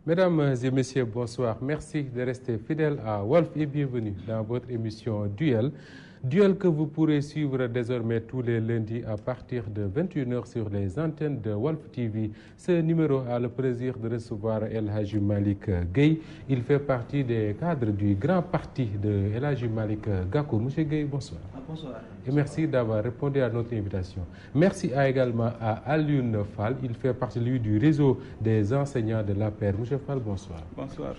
Mesdames et messieurs, bonsoir. Merci de rester fidèles à Walf et bienvenue dans votre émission Duel. Duel que vous pourrez suivre désormais tous les lundis à partir de 21h sur les antennes de Walf TV. Ce numéro a le plaisir de recevoir El Hadji Malick Gueye. Il fait partie des cadres du grand parti de El Hadji Malick Gakou. Monsieur Gueye, bonsoir. Bonsoir. Et merci d'avoir répondu à notre invitation. Merci également à Alioune Fall. Il fait partie, lui, du réseau des enseignants de l'APR. Monsieur Fall, bonsoir. Bonsoir.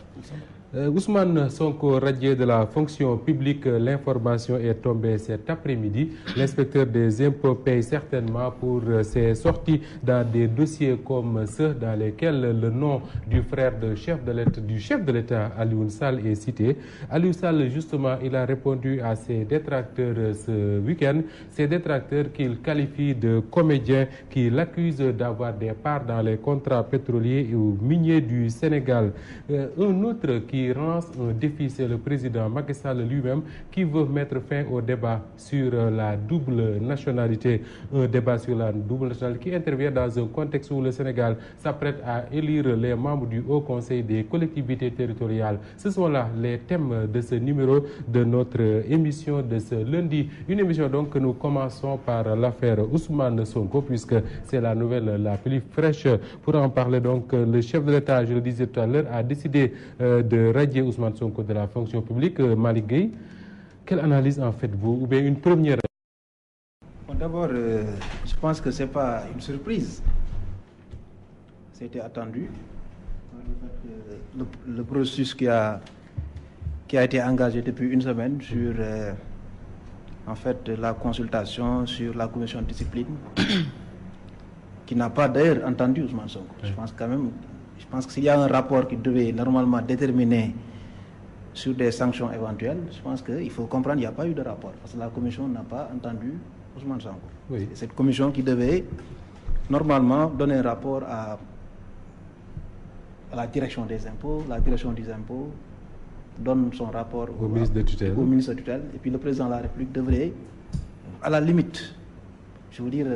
Ousmane Sonko, radié de la fonction publique, l'information est tombée cet après-midi. L'inspecteur des impôts paye certainement pour ses sorties dans des dossiers comme ceux dans lesquels le nom du frère du chef de l'État, Alioune Sall, est cité. Alioune Sall, justement, il a répondu à ses détracteurs ce week-end. Ces détracteurs qu'il qualifie de comédiens, qui l'accusent d'avoir des parts dans les contrats pétroliers ou miniers du Sénégal. Un autre qui lance un défi, c'est le président Macky Sall lui-même, qui veut mettre fin au débat sur la double nationalité. Un débat sur la double nationalité qui intervient dans un contexte où le Sénégal s'apprête à élire les membres du Haut Conseil des collectivités territoriales. Ce sont là les thèmes de ce numéro de notre émission de ce lundi. Une émission donc que nous commençons par l'affaire Ousmane Sonko, puisque c'est la nouvelle la plus fraîche. Pour en parler donc, le chef de l'État, je le disais tout à l'heure, a décidé de radier Ousmane Sonko de la fonction publique. Malick Gueye, quelle analyse en faites-vous, ou bien une première? Bon, d'abord, je pense que c'est pas une surprise. C'était attendu. Le processus qui a été engagé depuis une semaine sur en fait la consultation sur la commission de discipline qui n'a pas d'ailleurs entendu Ousmane Sonko. Je pense que s'il y a un rapport qui devait normalement déterminer sur des sanctions éventuelles, je pense qu'il faut comprendre qu'il n'y a pas eu de rapport parce que la commission n'a pas entendu Ousmane Sonko. Oui. C'est cette commission qui devait normalement donner un rapport à la direction des impôts. La direction des impôts donne son rapport au ministre de tutelle. Au ministre de tutelle. Et puis le président de la République devrait, à la limite, je veux dire,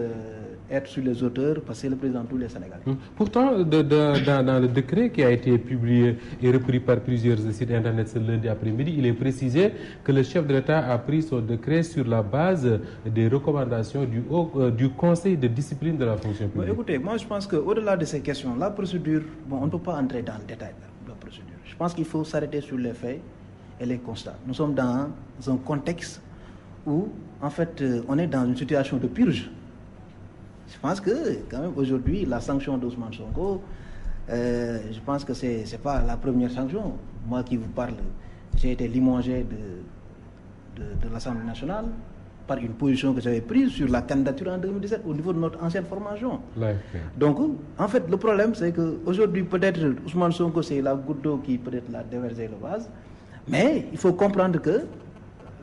être sur les auteurs parce que c'est le président de tous les Sénégalais. Pourtant, dans le décret qui a été publié et repris par plusieurs sites internet ce lundi après-midi, il est précisé que le chef de l'État a pris son décret sur la base des recommandations du Conseil de discipline de la fonction publique. Bon, écoutez, moi je pense qu'au-delà de ces questions, la procédure, on ne peut pas entrer dans le détail de la procédure. Je pense qu'il faut s'arrêter sur les faits et les constats. Nous sommes dans un contexte où, en fait, on est dans une situation de purge. Je pense que, quand même, aujourd'hui, la sanction d'Ousmane Sonko, je pense que c'est pas la première sanction. Moi qui vous parle, j'ai été limogé de l'Assemblée nationale par une position que j'avais prise sur la candidature en 2017 au niveau de notre ancienne formation. Donc, en fait, le problème, c'est qu'aujourd'hui, peut-être, Ousmane Sonko, c'est la goutte d'eau qui peut-être l'a déversé le vase, mais il faut comprendre que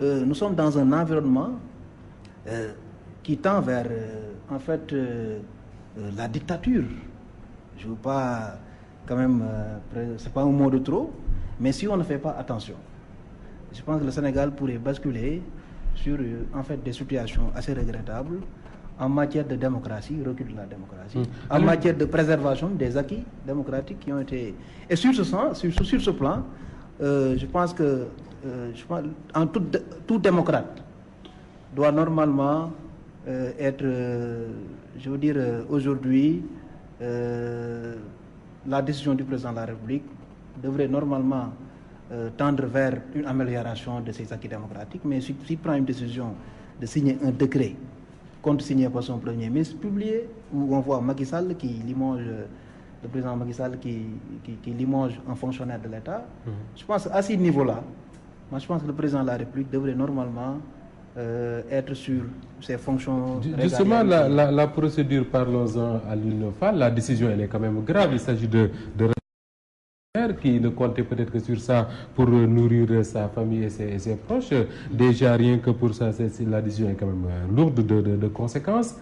nous sommes dans un environnement qui tend vers, en fait, la dictature. Je ne veux pas, quand même, c'est pas un mot de trop, mais si on ne fait pas attention, je pense que le Sénégal pourrait basculer sur, en fait, des situations assez regrettables en matière de démocratie, recul de la démocratie, en matière de préservation des acquis démocratiques qui ont été... Et sur ce plan, je pense que tout démocrate doit normalement être, je veux dire, aujourd'hui, la décision du président de la République devrait normalement tendre vers une amélioration de ces acquis démocratiques, mais s'il prend une décision de signer un décret, compte signé par son premier ministre, publié, où on voit Macky Sall qui limoge, le président Macky Sall qui limoge un fonctionnaire de l'État, je pense à ce niveau-là, moi je pense que le président de la République devrait normalement être sur ses fonctions. Justement, la procédure, parlons-en à l'UNEFA, la décision elle est quand même grave, il s'agit de qui ne comptait peut-être que sur ça pour nourrir sa famille et ses proches. Déjà, rien que pour ça, la décision est quand même lourde de conséquences.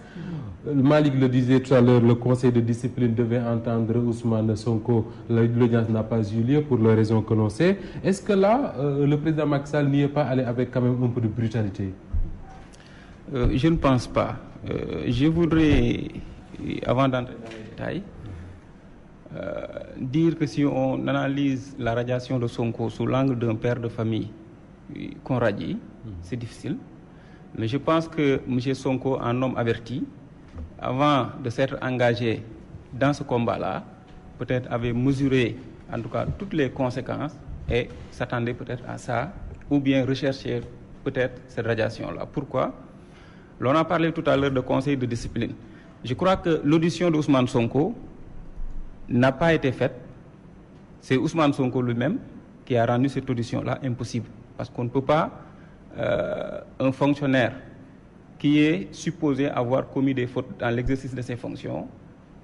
Malick le disait tout à l'heure, le conseil de discipline devait entendre Ousmane Sonko. L'audience n'a pas eu lieu pour les raisons que l'on sait. Est-ce que là, le président Macky Sall n'y est pas allé avec quand même un peu de brutalité? Je ne pense pas. Je voudrais, avant d'entrer dans les détails, dire que si on analyse la radiation de Sonko sous l'angle d'un père de famille qu'on radie, c'est difficile. Mais je pense que M. Sonko, un homme averti, avant de s'être engagé dans ce combat-là, peut-être avait mesuré en tout cas toutes les conséquences et s'attendait peut-être à ça, ou bien rechercher peut-être cette radiation-là. Pourquoi? L'on a parlé tout à l'heure de conseil de discipline. Je crois que l'audition d'Ousmane Sonko n'a pas été faite. C'est Ousmane Sonko lui-même qui a rendu cette audition-là impossible. Parce qu'on ne peut pas, un fonctionnaire qui est supposé avoir commis des fautes dans l'exercice de ses fonctions,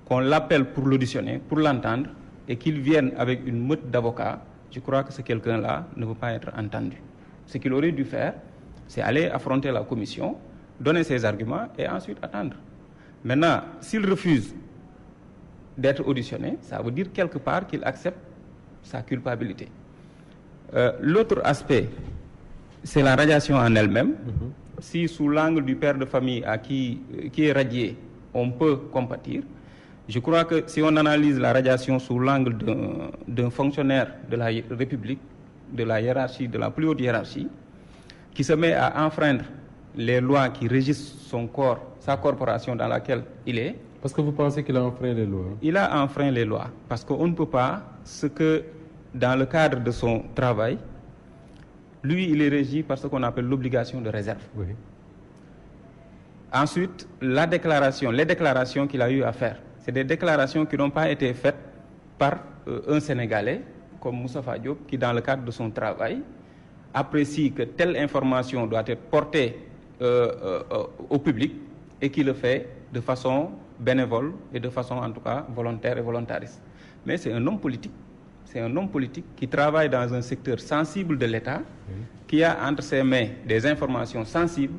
qu'on l'appelle pour l'auditionner, pour l'entendre, et qu'il vienne avec une meute d'avocats, je crois que ce quelqu'un-là ne veut pas être entendu. Ce qu'il aurait dû faire, c'est aller affronter la commission, donner ses arguments et ensuite attendre. Maintenant, s'il refuse d'être auditionné, ça veut dire quelque part qu'il accepte sa culpabilité. L'autre aspect, c'est la radiation en elle-même. Si sous l'angle du père de famille qui est radié, on peut compatir, je crois que si on analyse la radiation sous l'angle d'un fonctionnaire de la République, de la hiérarchie, de la plus haute hiérarchie, qui se met à enfreindre les lois qui régissent son corps, sa corporation dans laquelle il est. Parce que vous pensez qu'il a enfreint les lois? Il a enfreint les lois. Parce qu'on ne peut pas, dans le cadre de son travail, lui, il est régi par ce qu'on appelle l'obligation de réserve. Oui. Ensuite, les déclarations qu'il a eu à faire, c'est des déclarations qui n'ont pas été faites par un Sénégalais comme Moustapha Diop, qui, dans le cadre de son travail, apprécie que telle information doit être portée au public et qui le fait de façon bénévole et de façon, en tout cas, volontaire et volontariste. Mais c'est un homme politique. C'est un homme politique qui travaille dans un secteur sensible de l'État, qui a entre ses mains des informations sensibles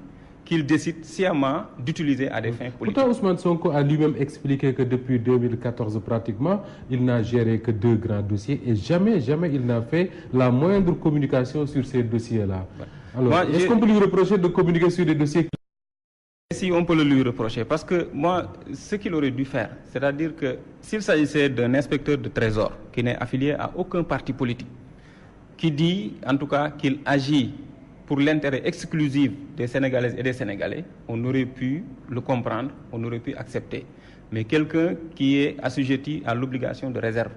qu'il décide sciemment d'utiliser à des fins politiques. Pourtant, Ousmane Sonko a lui-même expliqué que depuis 2014, pratiquement, il n'a géré que 2 grands dossiers et jamais il n'a fait la moindre communication sur ces dossiers-là. Alors, est-ce qu'on peut lui reprocher de communiquer sur des dossiers? Si on peut le lui reprocher, parce que moi, ce qu'il aurait dû faire, c'est-à-dire que s'il s'agissait d'un inspecteur de trésor qui n'est affilié à aucun parti politique, qui dit en tout cas qu'il agit pour l'intérêt exclusif des Sénégalaises et des Sénégalais, on aurait pu le comprendre, on aurait pu accepter. Mais quelqu'un qui est assujetti à l'obligation de réserve,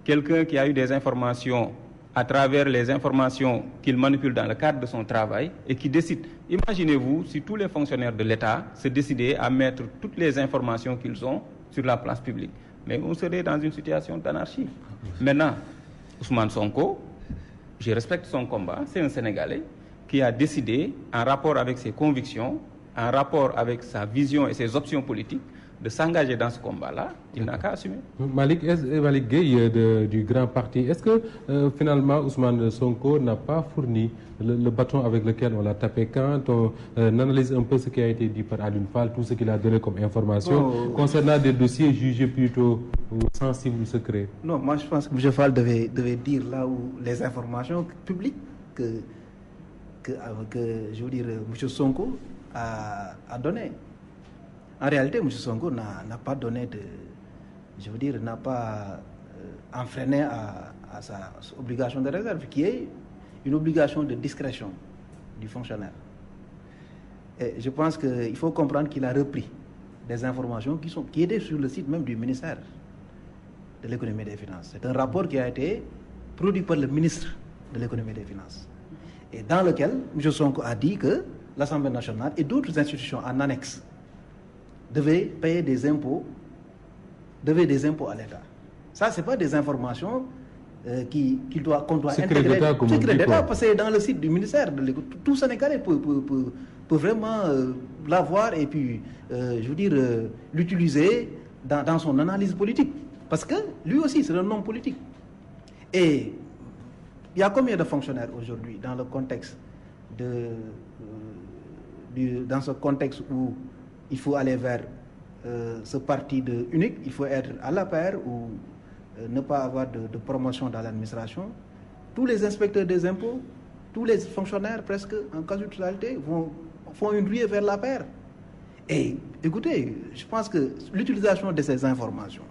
quelqu'un qui a eu des informations à travers les informations qu'il manipule dans le cadre de son travail et qui décide, imaginez-vous si tous les fonctionnaires de l'État se décidaient à mettre toutes les informations qu'ils ont sur la place publique. Mais on serait dans une situation d'anarchie. Maintenant, Ousmane Sonko, je respecte son combat, c'est un Sénégalais qui a décidé, en rapport avec ses convictions, en rapport avec sa vision et ses options politiques, de s'engager dans ce combat-là. Il n'a qu'à assumer. Malick Gueye du grand parti, est-ce que finalement Ousmane Sonko n'a pas fourni le bâton avec lequel on l'a tapé quand on analyse un peu ce qui a été dit par Alioune Fall, tout ce qu'il a donné comme information concernant des dossiers jugés plutôt sensibles ou secrets? Non, moi je pense que M. Fall devait dire là où les informations publiques que je veux dire, M. Sonko a donné. En réalité, M. Sonko n'a pas donné n'a pas enfreiné à sa obligation de réserve, qui est une obligation de discrétion du fonctionnaire. Et je pense qu'il faut comprendre qu'il a repris des informations qui étaient sur le site même du ministère de l'économie et des finances. C'est un rapport qui a été produit par le ministre de l'économie et des finances, et dans lequel M. Sonko a dit que l'Assemblée nationale et d'autres institutions en annexe devaient payer des impôts à l'État. Ça, ce n'est pas des informations qu'on doit intégrer. Secret d'État, parce que c'est dans le site du ministère. Tout Sénégalais peut vraiment l'avoir et puis, je veux dire, l'utiliser dans son analyse politique. Parce que lui aussi, c'est un homme politique. Et il y a combien de fonctionnaires aujourd'hui dans le contexte dans ce contexte où il faut aller vers ce parti unique, il faut être à la paire ou ne pas avoir de promotion dans l'administration. Tous les inspecteurs des impôts, tous les fonctionnaires presque en quasi-totalité font une ruée vers la paire. Et écoutez, je pense que l'utilisation de ces informations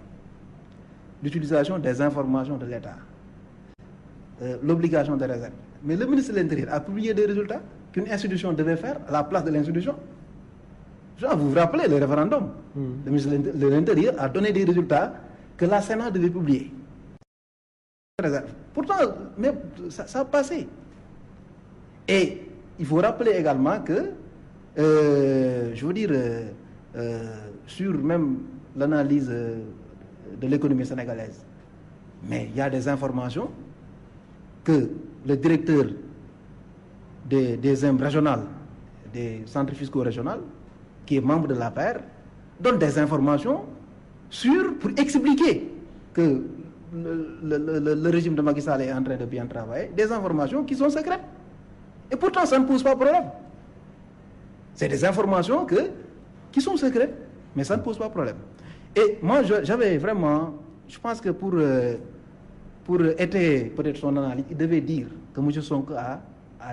d'utilisation des informations de l'État, l'obligation de réserve. Mais le ministre de l'Intérieur a publié des résultats qu'une institution devait faire à la place de l'institution. Vous vous rappelez le référendum? Le ministre de l'Intérieur a donné des résultats que la Sénat devait publier. Pourtant, mais ça a passé. Et il faut rappeler également que, je veux dire, sur même l'analyse de l'économie sénégalaise, mais il y a des informations que le directeur des IMP régionales, des centres fiscaux régionaux, qui est membre de l'APR, donne des informations pour expliquer que le régime de Macky Sall est en train de bien travailler, des informations qui sont secrètes. Et pourtant, ça ne pose pas problème. C'est des informations qui sont secrètes, mais ça ne pose pas problème. Et moi, j'avais vraiment, je pense que pour étayer peut-être son analyse, il devait dire que M. Sonko a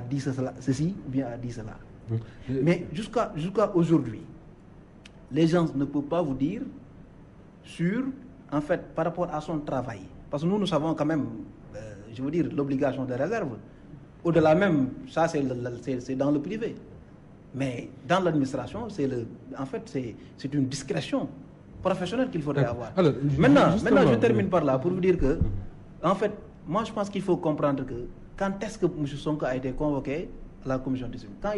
dit ceci ou bien a dit cela. Mais jusqu'à aujourd'hui, les gens ne peuvent pas vous dire en fait, par rapport à son travail. Parce que nous savons quand même, je veux dire, l'obligation de réserve. Au-delà même, ça c'est dans le privé. Mais dans l'administration, en fait, c'est une discrétion professionnelle qu'il faudrait avoir. Alors, maintenant, je termine par là pour vous dire que, en fait, moi je pense qu'il faut comprendre que quand est-ce que M. Sonko a été convoqué à la commission de discipline? Quand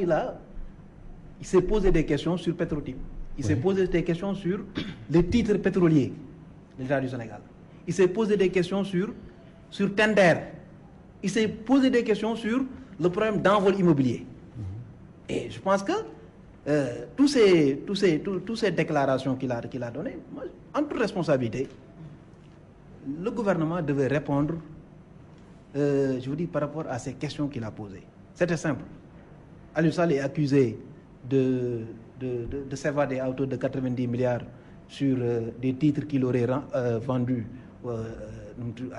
il s'est posé des questions sur Petrotim. Il s'est posé des questions sur les titres pétroliers de l'État du Sénégal. Il s'est posé des questions sur Tender. Il s'est posé des questions sur le problème d'envol immobilier. Et je pense que toutes ces déclarations qu'il a données, en toute responsabilité, le gouvernement devait répondre, je vous dis, par rapport à ces questions qu'il a posées. C'était simple. Aliou Sall est accusé de s'évader à hauteur de 90 milliards sur des titres qu'il aurait vendus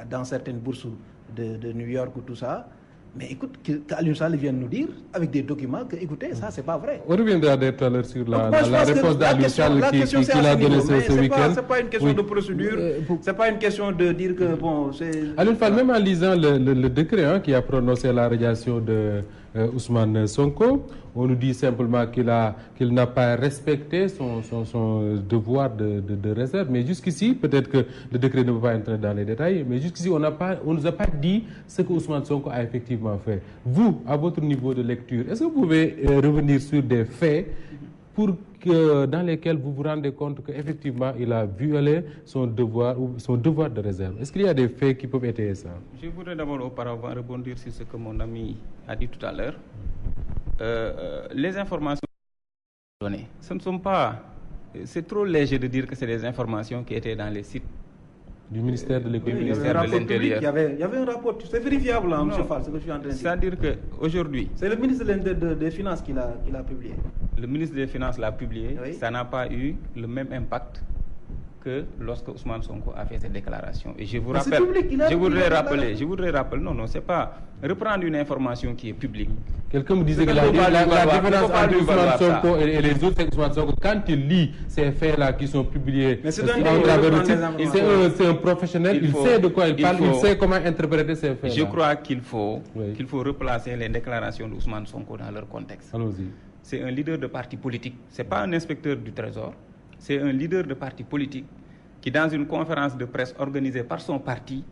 dans certaines bourses de New York ou tout ça. Mais écoute, qu'Aliou Sall vienne nous dire avec des documents que, écoutez, ça c'est pas vrai. On reviendra tout à l'heure sur la réponse d'Aliou Sall qu'il a donnée ce week-end. C'est pas une question de procédure, c'est pas une question de dire que bon, c'est... Aliou Sall, même en lisant le décret qui a prononcé la radiation de Ousmane Sonko, on nous dit simplement qu'il n'a pas respecté son devoir de réserve. Mais jusqu'ici, peut-être que le décret ne peut pas entrer dans les détails, mais jusqu'ici, on ne nous a pas dit ce que Ousmane Sonko a effectivement fait. Vous, à votre niveau de lecture, est-ce que vous pouvez revenir sur des faits dans lesquels vous vous rendez compte qu'effectivement, il a violé son devoir de réserve? Est-ce qu'il y a des faits qui peuvent étayer ça? Je voudrais d'abord auparavant rebondir sur ce que mon ami a dit tout à l'heure. Les informations données, ce ne sont pas... C'est trop léger de dire que c'est des informations qui étaient dans les sites du ministère de l'économie, du ministère de l'Intérieur. Il y avait un rapport, c'est vérifiable, M. Fall, ce que je suis en train de dire. C'est-à-dire qu'aujourd'hui... C'est le ministre des Finances qui l'a publié. Le ministre des Finances l'a publié, oui. Ça n'a pas eu le même impact que lorsque Ousmane Sonko a fait cette déclaration. Et je vous rappelle, je voudrais rappeler, non, c'est pas reprendre une information qui est publique. Quelqu'un me disait que la différence entre Ousmane Sonko et les autres, c'est Ousmane Sonko, quand il lit ces faits-là qui sont publiés en travers le titre, c'est un professionnel, il sait de quoi il parle, il sait comment interpréter ces faits-là. Je crois qu'il faut replacer les déclarations d'Ousmane Sonko dans leur contexte. Allons-y. C'est un leader de parti politique, c'est pas un inspecteur du Trésor. C'est un leader de parti politique qui, dans une conférence de presse organisée par son parti,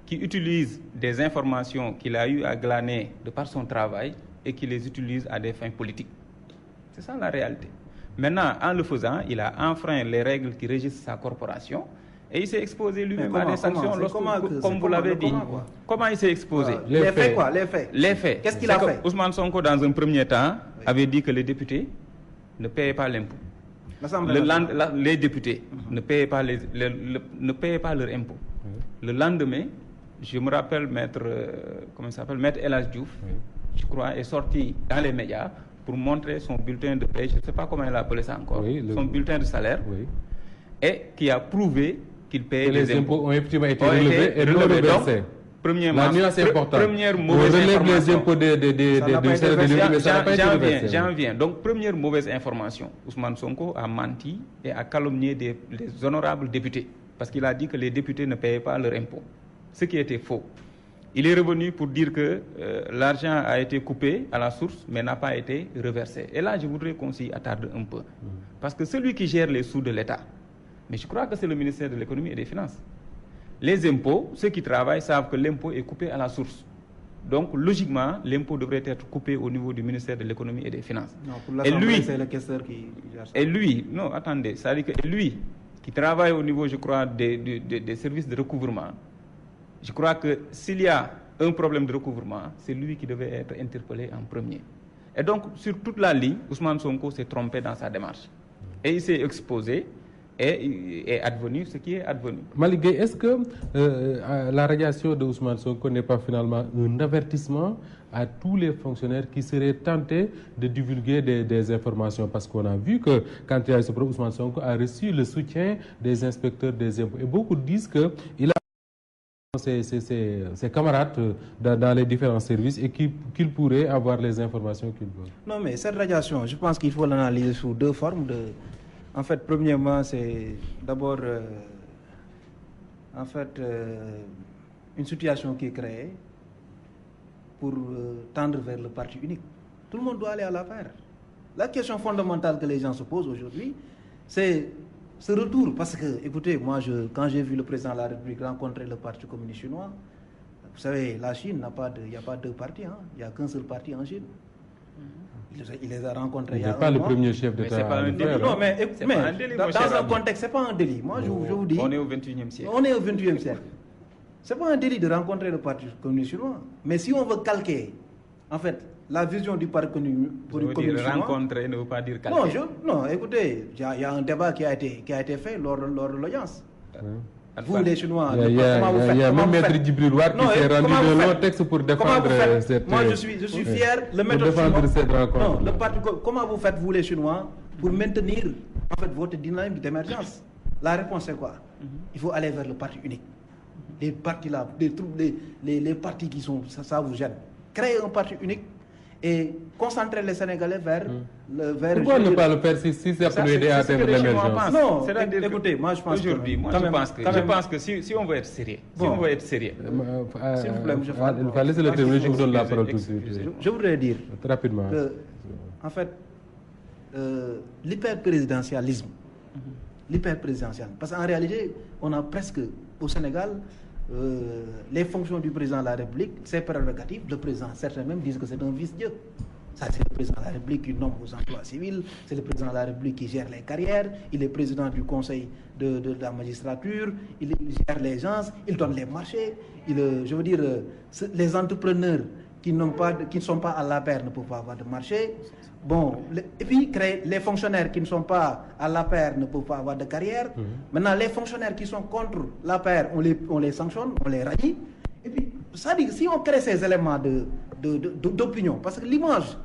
qui utilise des informations qu'il a eu à glaner de par son travail et qui les utilise à des fins politiques. C'est ça la réalité. Maintenant, en le faisant, il a enfreint les règles qui régissent sa corporation et il s'est exposé lui-même à des sanctions, comme vous l'avez dit. Comment il s'est exposé? Les faits quoi? Les faits. Qu'est-ce qu'il a fait? Ousmane Sonko, dans un premier temps, avait dit que les députés ne payaient pas l'impôt. Les députés ne payaient pas leur impôt. Le lendemain, je me rappelle maître El Hadj Diouf, je crois, est sorti dans les médias pour montrer son bulletin de paie, je ne sais pas comment il a appelé ça encore, son bulletin de salaire, et qui a prouvé qu'il payait les impôts. Ont effectivement été relevés et reversés. Premièrement, première mauvaise information. J'en viens. Donc, première mauvaise information. Ousmane Sonko a menti et a calomnié des honorables députés. parce qu'il a dit que les députés ne payaient pas leurs impôts, ce qui était faux. Il est revenu pour dire que l'argent a été coupé à la source, mais n'a pas été reversé. Et là, je voudrais qu'on s'y attarde un peu. Parce que celui qui gère les sous de l'État, mais je crois que c'est le ministère de l'économie et des finances. Les impôts, ceux qui travaillent savent que l'impôt est coupé à la source. Donc, logiquement, l'impôt devrait être coupé au niveau du ministère de l'économie et des finances. Non, pour l'Assemblée, c'est le questeur qui gère ça. Et lui, non, attendez, ça veut dire que lui, qui travaille au niveau, je crois, des services de recouvrement, je crois que s'il y a un problème de recouvrement, c'est lui qui devait être interpellé en premier. Et donc, sur toute la ligne, Ousmane Sonko s'est trompé dans sa démarche. Et il s'est exposé et est advenu ce qui est advenu. Malick Gueye, est-ce que la radiation de Ousmane Sonko n'est pas finalement un avertissement à tous les fonctionnaires qui seraient tentés de divulguer des informations? Parce qu'on a vu que quand il y a ce problème, Ousmane Sonko a reçu le soutien des inspecteurs des impôts. Et beaucoup disent qu'il a ses camarades dans les différents services et qu'il pourrait avoir les informations qu'il veut. Non, mais cette radiation, je pense qu'il faut l'analyser sous deux formes. En fait, premièrement, c'est d'abord une situation qui est créée pour tendre vers le parti unique. Tout le monde doit aller à la paire. La question fondamentale que les gens se posent aujourd'hui, c'est ce retour. Parce que, écoutez, moi, quand j'ai vu le président de la République rencontrer le Parti communiste chinois, vous savez, la Chine il n'y a pas deux partis, hein, il n'y a qu'un seul parti en Chine. Il les a rencontrés il y a un mois. C'est pas le premier chef d'État. Mais c'est pas un délit. Non, mais dans un contexte, c'est pas un délit. Moi, je vous dis. On est au 21e siècle. On est au 21e siècle. C'est pas un délit de rencontrer le Parti communiste chinois. Mais si on veut calquer, en fait, la vision du Parti communiste chinois. Rencontrer ne veut pas dire calquer. Non, écoutez, il y a un débat qui a été fait lors de l'audience. Vous, les Chinois, il y a même Maître Djibril War qui s'est rendu de longs textes pour défendre cette. Moi, je suis fier. Le méthode chinois. Comment vous faites, vous, les Chinois, pour maintenir en fait votre dynamique d'émergence? La réponse c'est quoi? Il faut aller vers le parti unique. Les partis là, les partis qui sont, ça vous gêne. Créer un parti unique et concentrer les Sénégalais vers Pourquoi ne pas le faire si ça peut aider à atteindre l'émergence? Non, écoutez, moi je pense je pense que si on veut être sérieux, s'il vous plaît, monsieur Fall, laissez-le terminer, je vous donne la parole tout de suite. Je voudrais dire rapidement que, en fait, l'hyperprésidentialisme, parce qu'en réalité, on a presque, au Sénégal, les fonctions du président de la République, ses prérogatives, le président, certains même disent que c'est un vice-dieu. Ça, c'est le président de la République qui nomme aux emplois civils, c'est le président de la République qui gère les carrières, il est président du conseil de la magistrature, il gère les gens, il donne les marchés, les entrepreneurs qui ne sont pas à l'APR ne peuvent pas avoir de marché. Bon, et puis les fonctionnaires qui ne sont pas à l'APR ne peuvent pas avoir de carrière. Maintenant, les fonctionnaires qui sont contre l'APR, on les sanctionne, on les radie. Et puis, ça dit, si on crée ces éléments d'opinion, parce que l'image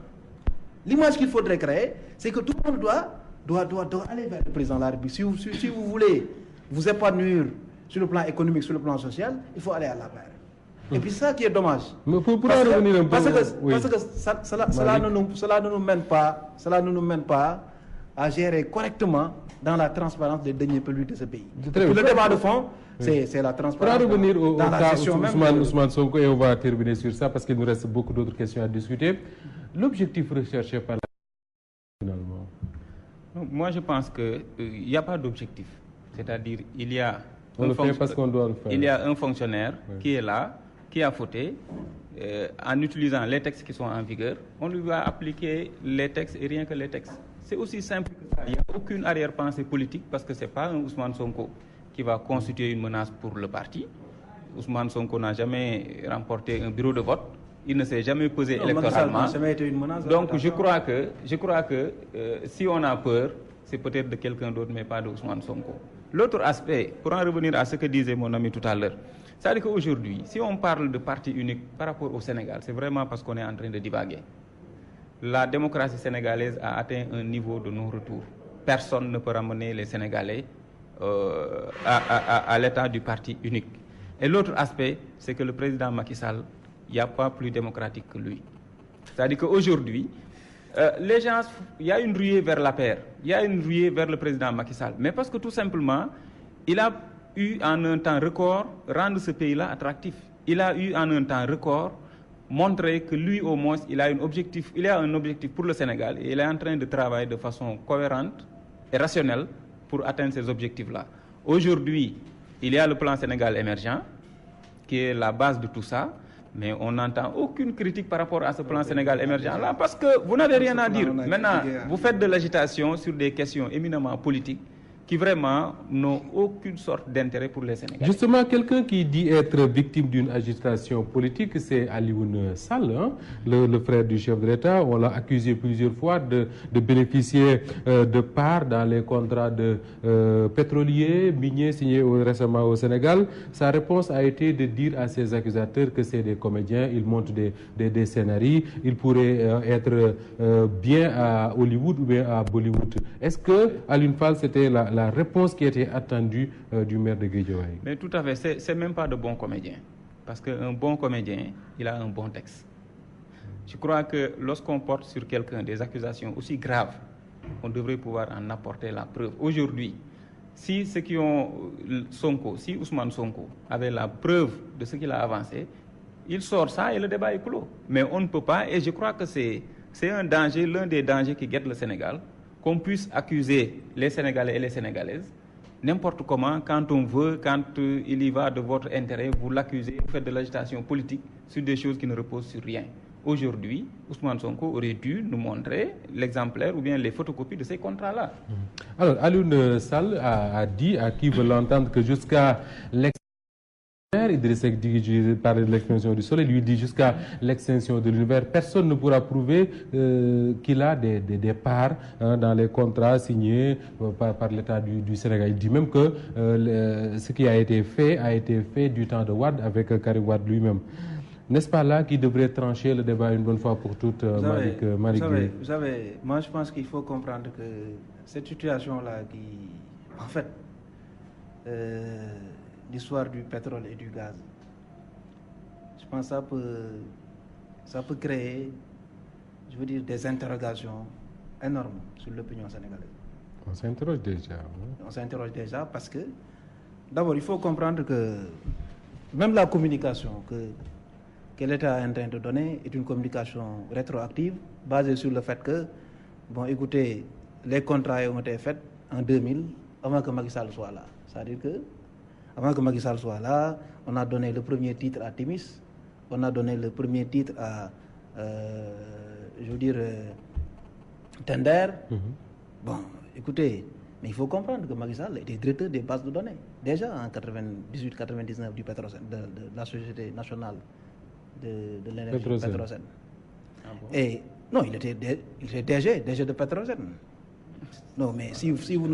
qu'il faudrait créer, c'est que tout le monde doit aller vers le président de la République. Si vous voulez vous épanouir sur le plan économique, sur le plan social, il faut aller à l'APR. Et puis ça qui est dommage. Mais pour revenir un peu, parce que cela ne nous mène pas à gérer correctement dans la transparence des deniers publics de ce pays. Le débat de fond, c'est la transparence. Pour revenir au cas même Ousmane Sonko, et on va terminer sur ça parce qu'il nous reste beaucoup d'autres questions à discuter. L'objectif recherché par la finalement. Moi, je pense qu'il n'y a pas d'objectif. C'est-à-dire, il y a un fonctionnaire qui est là, qui a fauté, en utilisant les textes qui sont en vigueur, on lui va appliquer les textes et rien que les textes. C'est aussi simple que ça. Il n'y a aucune arrière-pensée politique parce que ce n'est pas un Ousmane Sonko qui va constituer une menace pour le parti. Ousmane Sonko n'a jamais remporté un bureau de vote. Il ne s'est jamais pesé électoralement. Donc je crois que si on a peur, c'est peut-être de quelqu'un d'autre, mais pas de Ousmane Sonko. L'autre aspect, pour en revenir à ce que disait mon ami tout à l'heure, c'est-à-dire qu'aujourd'hui, si on parle de parti unique par rapport au Sénégal, c'est vraiment parce qu'on est en train de divaguer. La démocratie sénégalaise a atteint un niveau de non-retour. Personne ne peut ramener les Sénégalais à l'état du parti unique. Et l'autre aspect, c'est que le président Macky Sall, il n'y a pas plus démocratique que lui. C'est-à-dire qu'aujourd'hui, les gens, il y a une ruée vers la paire, il y a une ruée vers le président Macky Sall. Mais parce que tout simplement, il a eu en un temps record rendre ce pays-là attractif. Il a eu en un temps record montrer que lui au moins il a un objectif pour le Sénégal et il est en train de travailler de façon cohérente et rationnelle pour atteindre ces objectifs-là. Aujourd'hui, il y a le plan Sénégal émergent qui est la base de tout ça, mais on n'entend aucune critique par rapport à ce plan Sénégal émergent-là parce que vous n'avez rien à dire. Maintenant, vous faites de l'agitation sur des questions éminemment politiques qui vraiment n'ont aucune sorte d'intérêt pour les Sénégalais. Justement, quelqu'un qui dit être victime d'une agitation politique, c'est Alioune Sall, hein, le frère du chef de l'État. On l'a accusé plusieurs fois de bénéficier de parts dans les contrats de pétroliers, miniers signés récemment au Sénégal. Sa réponse a été de dire à ses accusateurs que c'est des comédiens, ils montent des scénarios, ils pourraient être bien à Hollywood ou bien à Bollywood. Est-ce que Alioune Sall, c'était la réponse qui était attendue du maire de Guédiawaye? Mais tout à fait, c'est même pas de bon comédien. Parce qu'un bon comédien, il a un bon texte. Je crois que lorsqu'on porte sur quelqu'un des accusations aussi graves, on devrait pouvoir en apporter la preuve. Aujourd'hui, si ceux qui ont si Ousmane Sonko avait la preuve de ce qu'il a avancé, il sort ça et le débat est clos. Mais on ne peut pas, et je crois que c'est un danger, l'un des dangers qui guette le Sénégal, qu'on puisse accuser les Sénégalais et les Sénégalaises n'importe comment, quand on veut, quand il y va de votre intérêt, vous l'accusez, vous faites de l'agitation politique sur des choses qui ne reposent sur rien. Aujourd'hui, Ousmane Sonko aurait dû nous montrer l'exemplaire ou bien les photocopies de ces contrats-là. Alors, Alioune Sall a dit à qui veut l'entendre que jusqu'à Idrissa Seck parlait de l'extinction du soleil, lui dit jusqu'à l'extinction de l'univers, personne ne pourra prouver qu'il a des parts dans les contrats signés par l'État du Sénégal. Il dit même que ce qui a été fait du temps de Wade avec Karim Wade lui-même. N'est-ce pas là qui devrait trancher le débat une bonne fois pour toutes, Malick Gueye? Vous savez, moi je pense qu'il faut comprendre que cette situation-là en fait, l'histoire du pétrole et du gaz, je pense que ça peut créer, je veux dire, des interrogations énormes sur l'opinion sénégalaise. On s'interroge déjà. On s'interroge déjà parce que, d'abord, il faut comprendre que même la communication que l'État est en train de donner est une communication rétroactive basée sur le fait que, bon, écoutez, les contrats ont été faits en 2000 avant que Macky Sall soit là. C'est-à-dire que avant que Macky Sall soit là, on a donné le premier titre à Timis, on a donné le premier titre à, je veux dire, Tender. Bon, écoutez, mais il faut comprendre que Macky Sall était directeur des bases de données. Déjà en 98-99 du Petrosen, de la Société nationale de l'énergie Petrosen. Ah bon? Et non, il était DG de Petrosen. Non, mais si vous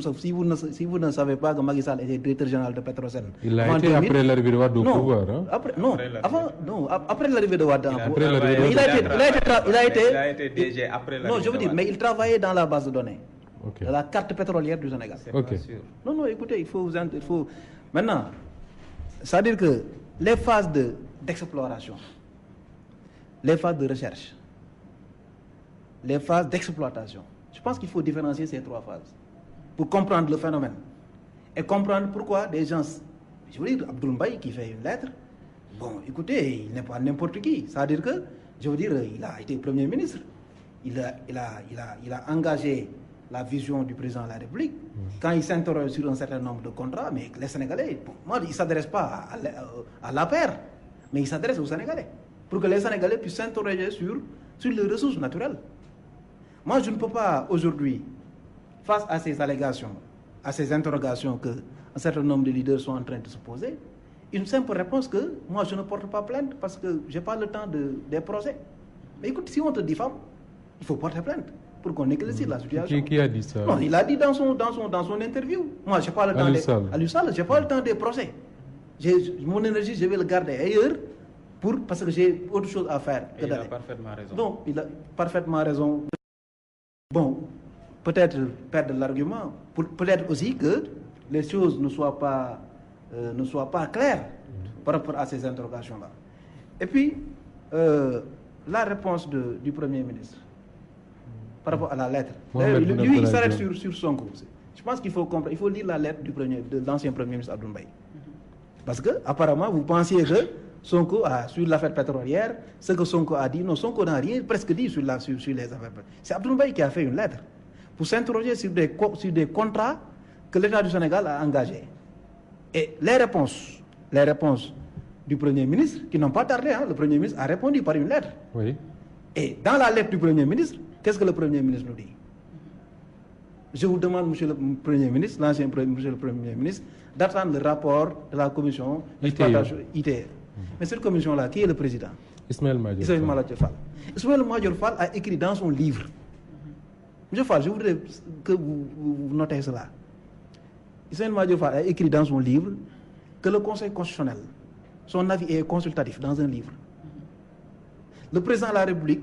ne savez pas que Macky Sall était directeur général de Petrosen. Il a été après l'arrivée de Wade au pouvoir. Hein? Après l'arrivée de Wade au pouvoir. Il a été DG après l'arrivée de Wade. Non, je veux dire, mais il travaillait dans la base de données. Okay. De la carte pétrolière du Sénégal. Okay. Non, écoutez, il faut... Maintenant, c'est-à-dire que les phases d'exploration, les phases de recherche, les phases d'exploitation, je pense qu'il faut différencier ces trois phases pour comprendre le phénomène et comprendre pourquoi des gens, je veux dire, Abdoul Mbaye qui fait une lettre, bon, écoutez, il n'est pas n'importe qui. C'est-à-dire que, je veux dire, il a été Premier ministre, il a engagé la vision du président de la République. Quand il s'interroge sur un certain nombre de contrats, mais les Sénégalais, bon, moi, il ne s'adresse pas à la paire, mais il s'adresse aux Sénégalais, pour que les Sénégalais puissent s'interroger sur les ressources naturelles. Moi, je ne peux pas aujourd'hui, face à ces allégations, à ces interrogations qu'un certain nombre de leaders sont en train de se poser, une simple réponse que moi, je ne porte pas plainte parce que je n'ai pas le temps des procès. Mais écoute, si on te diffame, il faut porter plainte pour qu'on éclaircisse la situation. Qui a dit ça? Non, il a dit dans son interview. Moi, je n'ai pas le temps je n'ai pas le temps des procès. Mon énergie, je vais le garder ailleurs parce que j'ai autre chose à faire. Il a parfaitement raison. Donc, il a parfaitement raison. Bon, peut-être perdre l'argument, peut-être aussi que les choses ne soient pas claires par rapport à ces interrogations-là. Et puis, la réponse du Premier ministre par rapport à la lettre. Lui, il s'arrête sur Sonko. Je pense qu'il faut comprendre, il faut lire la lettre de l'ancien Premier ministre Abdoul Mbaye. Parce que apparemment, vous pensiez que Sonko a, sur l'affaire pétrolière, ce que Sonko a dit, non, Sonko n'a rien presque dit sur les affaires. C'est Abdoul Mbaye qui a fait une lettre pour s'interroger sur des contrats que l'État du Sénégal a engagés. Et les réponses du Premier ministre, qui n'ont pas tardé, le Premier ministre a répondu par une lettre. Oui. Et dans la lettre du Premier ministre, qu'est-ce que le Premier ministre nous dit? Je vous demande, Monsieur le Premier ministre, Monsieur le Premier ministre, d'attendre le rapport de la commission d'exploitation ITE. Mais cette commission-là, qui est le président? Ismaël Madior Fall. Ismaël Madior Fall a écrit dans son livre. Monsieur Fall, je voudrais que vous notez cela. Ismaël Madior Fall a écrit dans son livre que le Conseil constitutionnel, son avis est consultatif dans un livre. Le président de la République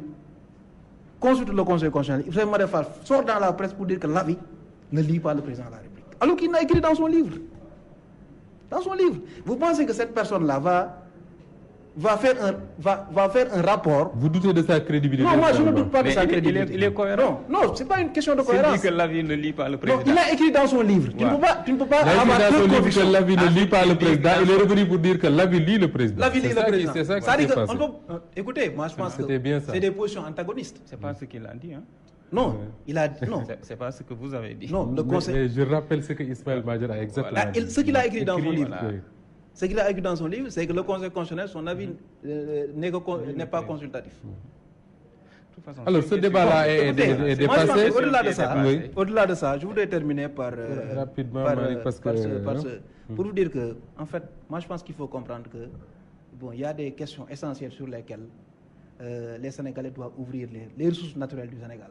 consulte le Conseil constitutionnel. Ismaël Madior Fall sort dans la presse pour dire que l'avis ne lit pas le président de la République. Alors qu'il l'a écrit dans son livre. Dans son livre. Vous pensez que cette personne-là va faire un rapport? Vous doutez de sa crédibilité? Non, moi je ne doute pas de sa crédibilité. Il est cohérent. Non, c'est pas une question de cohérence. Il dit que l'avis ne lit pas le président. Non, il a écrit dans son livre. Ouais. Tu ne peux pas avoir deux convictions. Que l'avis ne lit pas le président. Il est revenu pour dire que l'avis lit le président. L'avis lit le président. C'est ça qui s'est passé. Écoutez, moi je pense que c'est des positions antagonistes. C'est pas ce qu'il a dit, hein? Non, il a non. C'est pas ce que vous avez dit. Non, le conseil. Mais je rappelle ce que Ismaël Madior a exactement dit. Ce qu'il a écrit dans son livre. Voilà. Ce qu'il a écrit dans son livre, c'est que le Conseil constitutionnel, son avis n'est pas consultatif. Alors, ce débat-là est dépassé. Au-delà de ça, je voudrais terminer par rapidement, pour vous dire que, en fait, moi je pense qu'il faut comprendre que bon, il y a des questions essentielles sur lesquelles les Sénégalais doivent ouvrir les ressources naturelles du Sénégal.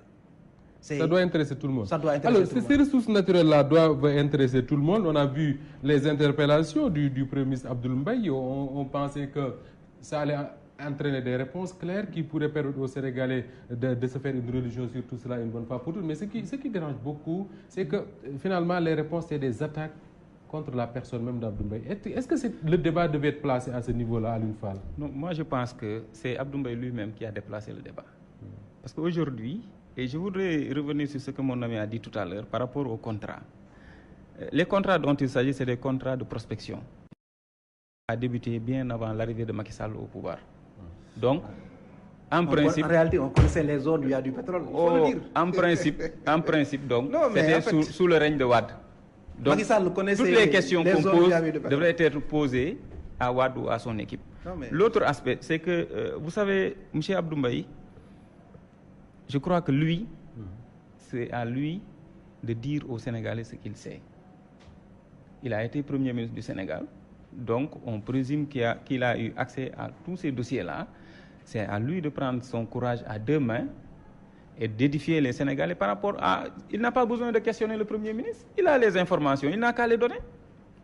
Ça doit intéresser tout le monde. Ça doit intéresser tout le monde. Ces ressources naturelles-là doivent intéresser tout le monde. On a vu les interpellations du Premier ministre Abdoul Mbaye. On pensait que ça allait entraîner des réponses claires qui pourraient permettre aux Sénégalais de se faire une religion sur tout cela une bonne fois pour toutes. Mais ce qui dérange beaucoup, c'est que finalement les réponses, c'est des attaques contre la personne même d'Abdoul Mbaye. Est-ce que le débat devait être placé à ce niveau-là, Alioune Fall? Non, moi je pense que c'est Abdoul Mbaye lui-même qui a déplacé le débat. Parce qu'aujourd'hui, et je voudrais revenir sur ce que mon ami a dit tout à l'heure par rapport aux contrats. Les contrats dont il s'agit, c'est des contrats de prospection. A débuté bien avant l'arrivée de Macky Sall au pouvoir. Donc, en réalité, on connaissait les zones où il y a du pétrole. Il faut le dire. En principe, donc, c'était sous le règne de Wade. Donc, toutes les questions qu'on pose devraient être posées à Wade ou à son équipe. L'autre aspect, c'est que, vous savez, M. Abdoul Mbaye, je crois que lui, c'est à lui de dire aux Sénégalais ce qu'il sait. Il a été Premier ministre du Sénégal, donc on présume qu'il a eu accès à tous ces dossiers-là. C'est à lui de prendre son courage à deux mains et d'édifier les Sénégalais par rapport à... Il n'a pas besoin de questionner le Premier ministre. Il a les informations, il n'a qu'à les donner.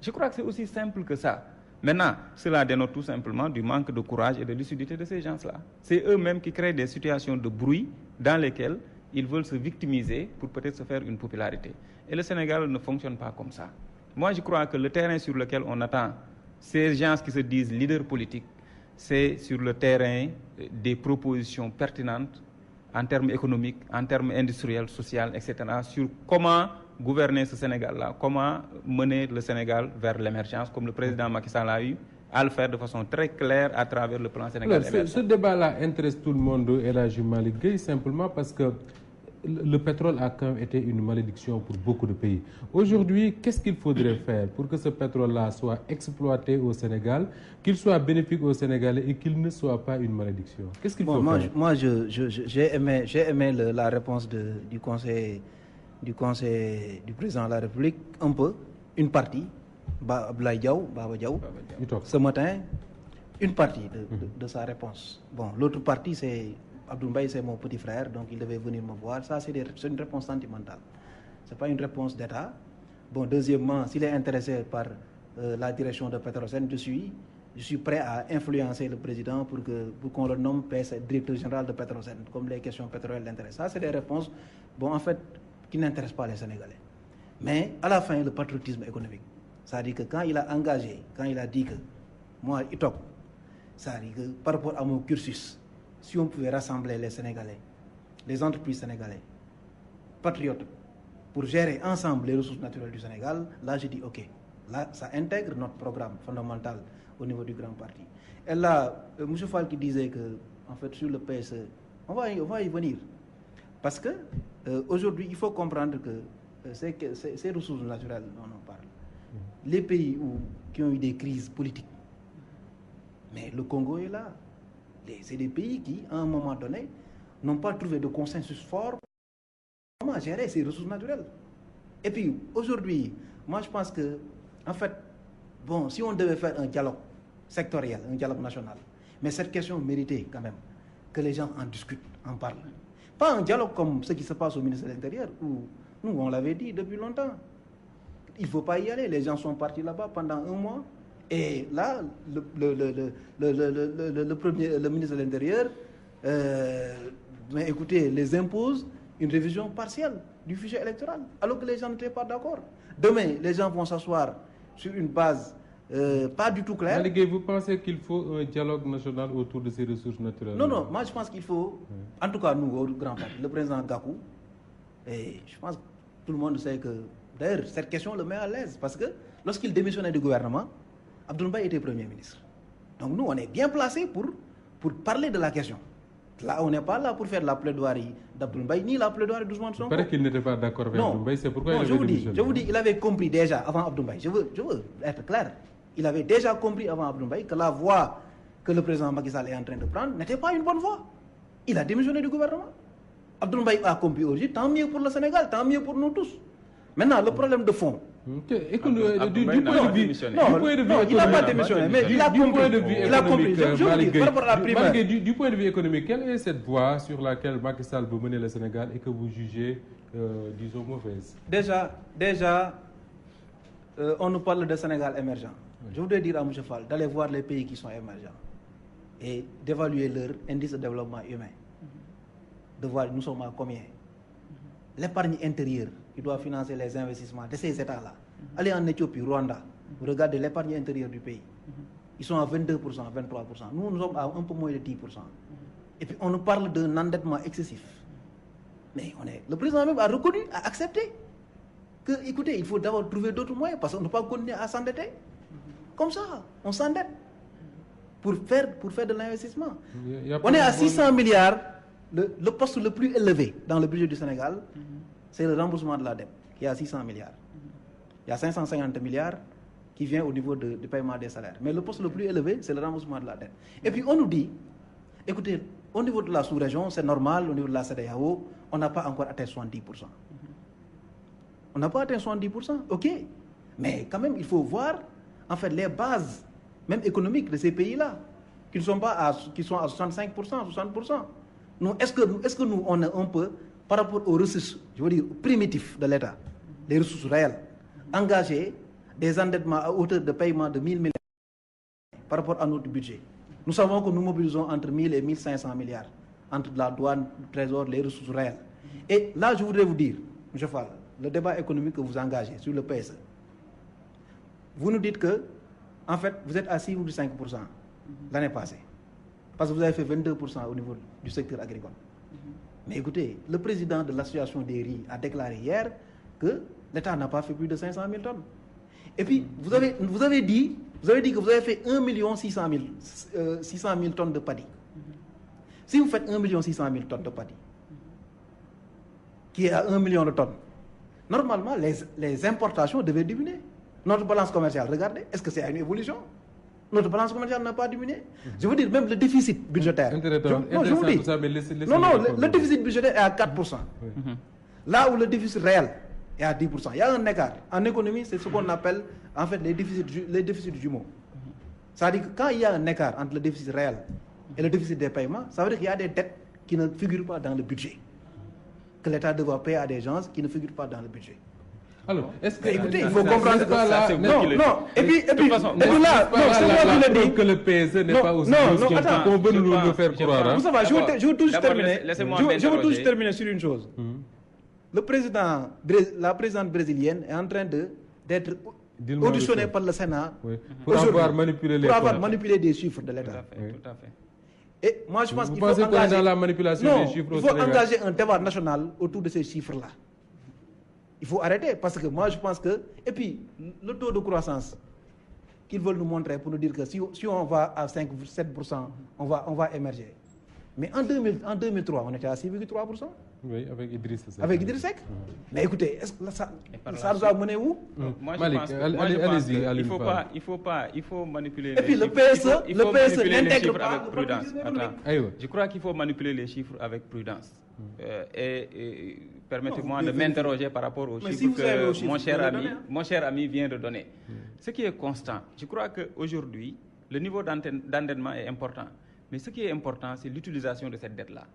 Je crois que c'est aussi simple que ça. Maintenant, cela dénote tout simplement du manque de courage et de lucidité de ces gens-là. C'est eux-mêmes qui créent des situations de bruit dans lesquelles ils veulent se victimiser pour peut-être se faire une popularité. Et le Sénégal ne fonctionne pas comme ça. Moi, je crois que le terrain sur lequel on attend ces gens qui se disent leaders politiques, c'est sur le terrain des propositions pertinentes en termes économiques, en termes industriels, sociaux, etc., sur comment gouverner ce Sénégal-là, comment mener le Sénégal vers l'émergence, comme le président Macky Sall a eu à le faire de façon très claire à travers le plan Sénégal émergent. Ce débat-là intéresse tout le monde, El Hadji Malick Gueye, simplement parce que le pétrole a quand même été une malédiction pour beaucoup de pays. Aujourd'hui, qu'est-ce qu'il faudrait faire pour que ce pétrole-là soit exploité au Sénégal, qu'il soit bénéfique aux Sénégalais et qu'il ne soit pas une malédiction? Qu'est-ce qu'il faut faire? Moi, j'ai aimé la réponse du conseil du président de la République, un peu, une partie, Baba Diaw, ce matin, une partie de sa réponse. Bon, l'autre partie, c'est Abdoul Mbaye, c'est mon petit frère, donc il devait venir me voir. Ça, c'est une réponse sentimentale. Ce n'est pas une réponse d'État. Bon, deuxièmement, s'il est intéressé par la direction de Petrosen, je suis prêt à influencer le président pour qu'on le nomme directeur général de Petrosen, comme les questions pétrolières l'intéressent. Ça, c'est des réponses, bon, en fait, qui n'intéressent pas les Sénégalais. Mais à la fin, le patriotisme économique. C'est-à-dire que quand il a engagé, quand il a dit que moi, ITOC, c'est-à-dire que par rapport à mon cursus, si on pouvait rassembler les Sénégalais, les entreprises sénégalaises, patriotes, pour gérer ensemble les ressources naturelles du Sénégal, là, j'ai dit OK. Là, ça intègre notre programme fondamental au niveau du grand parti. Et là, M. Fall qui disait que, en fait, sur le PSE, on va y venir. Parce que aujourd'hui, il faut comprendre que ces ressources naturelles dont on parle, les pays qui ont eu des crises politiques, mais le Congo est là. C'est des pays qui, à un moment donné, n'ont pas trouvé de consensus fort pour comment gérer ces ressources naturelles. Et puis, aujourd'hui, moi je pense que, en fait, bon, si on devait faire un dialogue sectoriel, un dialogue national, mais cette question méritait quand même que les gens en discutent, en parlent. Pas un dialogue comme ce qui se passe au ministère de l'Intérieur, où nous, on l'avait dit depuis longtemps. Il ne faut pas y aller. Les gens sont partis là-bas pendant 1 mois. Et là, le ministre de l'Intérieur, mais écoutez, les impose une révision partielle du fichier électoral, alors que les gens n'étaient pas d'accord. Demain, les gens vont s'asseoir sur une base pas du tout claire. Malick Gueye, vous pensez qu'il faut un dialogue national autour de ces ressources naturelles? Non, moi je pense qu'il faut, en tout cas nous, au grand parti, le président Gakou, et je pense que tout le monde sait que, d'ailleurs, cette question le met à l'aise, parce que lorsqu'il démissionnait du gouvernement, Abdoul Mbaye était Premier ministre. Donc nous, on est bien placés pour parler de la question. Là, on n'est pas là pour faire la plaidoirie d'Abdoul Mbaye, ni la plaidoirie d'Ousmane Sonko. Il paraît qu'il n'était pas d'accord avec Abdoul Mbaye, c'est pourquoi il avait démissionné. Je vous dis, il avait compris déjà avant Abdoul Mbaye. Je veux être clair. Il avait déjà compris avant Abdoul Mbaye que la voie que le président Macky Sall est en train de prendre n'était pas une bonne voie. Il a démissionné du gouvernement. Abdoul Mbaye a compris aujourd'hui, tant mieux pour le Sénégal, tant mieux pour nous tous. Maintenant, le problème de fond. Du point de vue il n'a pas démissionné, mais il a compris. Je vous dis, par rapport à la primaire. Du point de vue économique, quelle est cette voie sur laquelle Macky Sall veut mener le Sénégal et que vous jugez, disons, mauvaise? Déjà, on nous parle de Sénégal émergent. Je voudrais dire à M. Fall d'aller voir les pays qui sont émergents et d'évaluer leur indice de développement humain. De voir nous sommes à combien. L'épargne intérieure qui doit financer les investissements de ces États-là. Allez en Éthiopie, Rwanda, vous regardez l'épargne intérieure du pays. Ils sont à 22%, 23%. Nous sommes à un peu moins de 10%. Et puis on nous parle d'un endettement excessif. Mais le président même a reconnu, a accepté que, écoutez, il faut d'abord trouver d'autres moyens parce qu'on ne peut pas continuer à s'endetter. Comme ça, on s'endette pour faire de l'investissement. On est à 600 milliards. Le poste le plus élevé dans le budget du Sénégal, c'est le remboursement de la dette, qui est à 600 milliards. Il y a 550 milliards qui vient au niveau du paiement des salaires. Mais le poste le plus élevé, c'est le remboursement de la dette. Et puis on nous dit, écoutez, au niveau de la sous-région, c'est normal, au niveau de la CEDEAO, on n'a pas encore atteint 70%. On n'a pas atteint 70%, ok. Mais quand même, il faut voir, en fait, les bases, même économiques de ces pays-là, qui sont à 65%, 60%. Nous, est-ce que nous, on est un peu, par rapport aux ressources, je veux dire, primitifs de l'État, les ressources réelles, engager des endettements à hauteur de paiement de 1000 milliards par rapport à notre budget. Nous savons que nous mobilisons entre 1000 et 1500 milliards entre la douane, le trésor, les ressources réelles. Et là, je voudrais vous dire, M. Fall, le débat économique que vous engagez sur le PSE, vous nous dites que, en fait, vous êtes à 6 ou 5% l'année passée. Parce que vous avez fait 22% au niveau du secteur agricole. Mais écoutez, le président de l'association des riz a déclaré hier que l'État n'a pas fait plus de 500 000 tonnes. Et puis, vous avez dit que vous avez fait 1 600 000 tonnes de paddy. Si vous faites 1 600 000 tonnes de paddy, qui est à 1 million de tonnes, normalement, les importations devaient diminuer. Notre balance commerciale, regardez, est-ce que c'est une évolution? Notre balance commerciale n'a pas diminué. Je veux dire, même le déficit budgétaire. Le déficit budgétaire est à 4%. Là où le déficit réel est à 10%. Il y a un écart. En économie, c'est ce qu'on appelle, en fait, les déficits jumeaux. C'est-à-dire que quand il y a un écart entre le déficit réel et le déficit des paiements, ça veut dire qu'il y a des dettes qui ne figurent pas dans le budget. Que l'État devra payer à des gens qui ne figurent pas dans le budget. Alors, est-ce que... Écoutez, il faut comprendre que ça, c'est non, et puis là, c'est moi qui le dis que le PSE n'est pas aussi qu'on veut nous faire croire. Vous savez, je veux tout juste terminer sur une chose. La présidente brésilienne est en train d'être auditionnée par le Sénat pour avoir manipulé des chiffres de l'État. Tout à fait. Et moi, je pense qu'il faut engager... dans la manipulation des chiffres il faut engager un débat national autour de ces chiffres-là. Il faut arrêter parce que moi je pense que... Et puis, le taux de croissance qu'ils veulent nous montrer pour nous dire que si on va à 5-7%, on va émerger. Mais en 2003, on était à 6,3%. Oui, avec Idriss Seck. Avec Idriss Seck. Mais écoutez, est-ce que ça nous a mené où? Moi, je pense qu'il faut manipuler les chiffres. Et puis le PSE n'intègre pas avec prudence. Je crois qu'il faut manipuler les chiffres avec prudence. Et permettez-moi de m'interroger par rapport aux chiffres que mon cher ami vient de donner. Ce qui est constant, je crois qu'aujourd'hui, le niveau d'endettement est important. Mais ce qui est important, c'est l'utilisation de cette dette-là.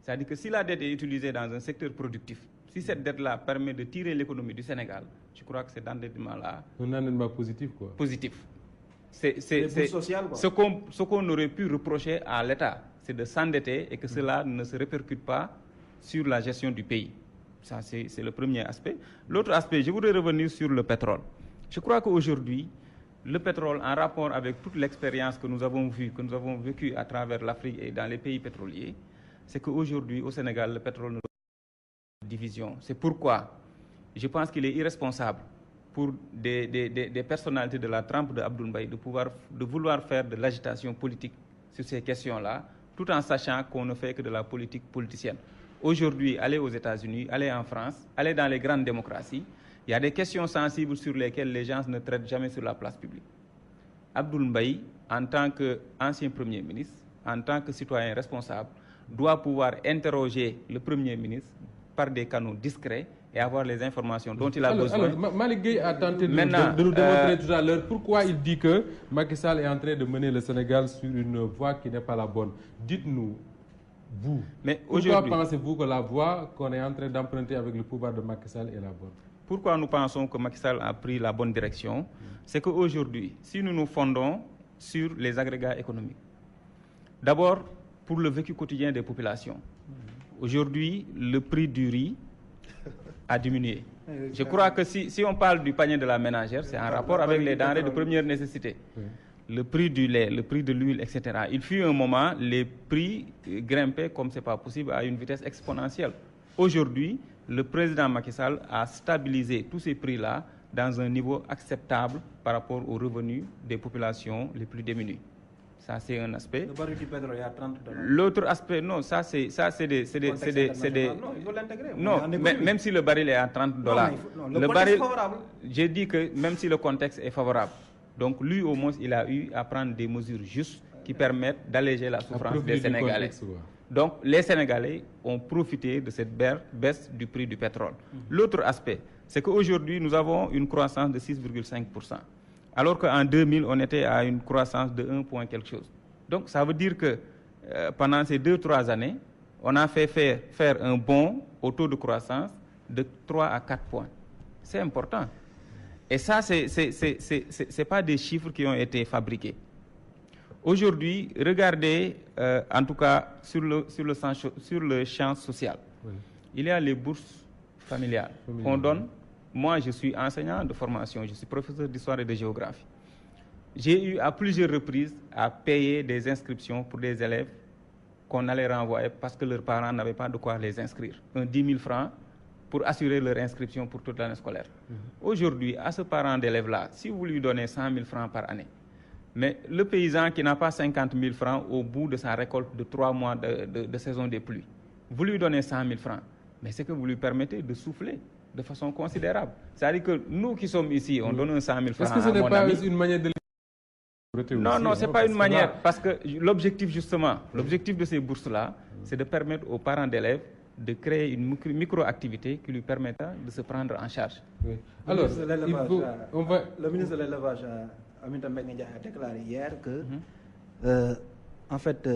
C'est-à-dire que si la dette est utilisée dans un secteur productif, si cette dette-là permet de tirer l'économie du Sénégal, je crois que cet endettement-là... Un endettement positif, quoi. Positif. Ce qu'on aurait pu reprocher à l'État, c'est de s'endetter et que cela ne se répercute pas sur la gestion du pays. Ça, c'est le premier aspect. L'autre aspect, je voudrais revenir sur le pétrole. Je crois qu'aujourd'hui, le pétrole, en rapport avec toute l'expérience que nous avons vécue à travers l'Afrique et dans les pays pétroliers, c'est qu'aujourd'hui, au Sénégal, le pétrole ne pas de division. C'est pourquoi je pense qu'il est irresponsable pour des personnalités de la trempe de Abdoul Mbaye de vouloir faire de l'agitation politique sur ces questions-là, tout en sachant qu'on ne fait que de la politique politicienne. Aujourd'hui, aller aux États-Unis, aller en France, aller dans les grandes démocraties, il y a des questions sensibles sur lesquelles les gens ne traitent jamais sur la place publique. Abdoul Mbaye, en tant qu'ancien Premier ministre, en tant que citoyen responsable, doit pouvoir interroger le Premier ministre par des canaux discrets et avoir les informations dont il a besoin. Alors, Malick Gueye a tenté de nous démontrer tout à l'heure pourquoi il dit que Macky Sall est en train de mener le Sénégal sur une voie qui n'est pas la bonne. Dites-nous, vous, pourquoi pensez-vous que la voie qu'on est en train d'emprunter avec le pouvoir de Macky Sall est la bonne? Pourquoi nous pensons que Macky Sall a pris la bonne direction? C'est qu'aujourd'hui, si nous nous fondons sur les agrégats économiques, d'abord, pour le vécu quotidien des populations, aujourd'hui, le prix du riz a diminué. Je crois que si on parle du panier de la ménagère, c'est en rapport avec les denrées de première nécessité. Le prix du lait, le prix de l'huile, etc. Il fut un moment, les prix grimpaient comme ce n'est pas possible à une vitesse exponentielle. Aujourd'hui, le président Macky Sall a stabilisé tous ces prix-là dans un niveau acceptable par rapport aux revenus des populations les plus démunies. Ça, c'est un aspect. Le baril du pétrole est à 30 $. L'autre aspect, non, ça, c'est des... Non, il faut l'intégrer. Non, même si le baril est à 30 $. Le contexte est favorable. J'ai dit que même si le contexte est favorable, donc lui, au moins, il a eu à prendre des mesures justes qui permettent d'alléger la souffrance des Sénégalais. Donc, les Sénégalais ont profité de cette baisse du prix du pétrole. L'autre aspect, c'est qu'aujourd'hui, nous avons une croissance de 6,5%. Alors qu'en 2000, on était à une croissance de 1 point quelque chose. Donc, ça veut dire que pendant ces 2-3 années, on a fait faire un bond au taux de croissance de 3 à 4 points. C'est important. Et ça, ce n'est pas des chiffres qui ont été fabriqués. Aujourd'hui, regardez, en tout cas, sur le champ social, il y a les bourses familiales qu'on donne. Moi, je suis enseignant de formation, je suis professeur d'histoire et de géographie. J'ai eu à plusieurs reprises à payer des inscriptions pour des élèves qu'on allait renvoyer parce que leurs parents n'avaient pas de quoi les inscrire. 10 000 francs pour assurer leur inscription pour toute l'année scolaire. Aujourd'hui, à ce parent d'élève-là, si vous lui donnez 100 000 francs par année, mais le paysan qui n'a pas 50 000 francs au bout de sa récolte de 3 mois de saison des pluies, vous lui donnez 100 000 francs, mais c'est que vous lui permettez de souffler de façon considérable. C'est-à-dire que nous qui sommes ici, on donne 100 000 francs à mon ami. Est-ce que ce n'est pas une manière de... Non, ce n'est pas une manière, parce que l'objectif justement, l'objectif de ces bourses-là, c'est de permettre aux parents d'élèves de créer une micro-activité qui lui permettra de se prendre en charge. Oui. Alors, le ministre de l'élevage, Aminata Mbengue Ndiaye, a déclaré hier que, en fait,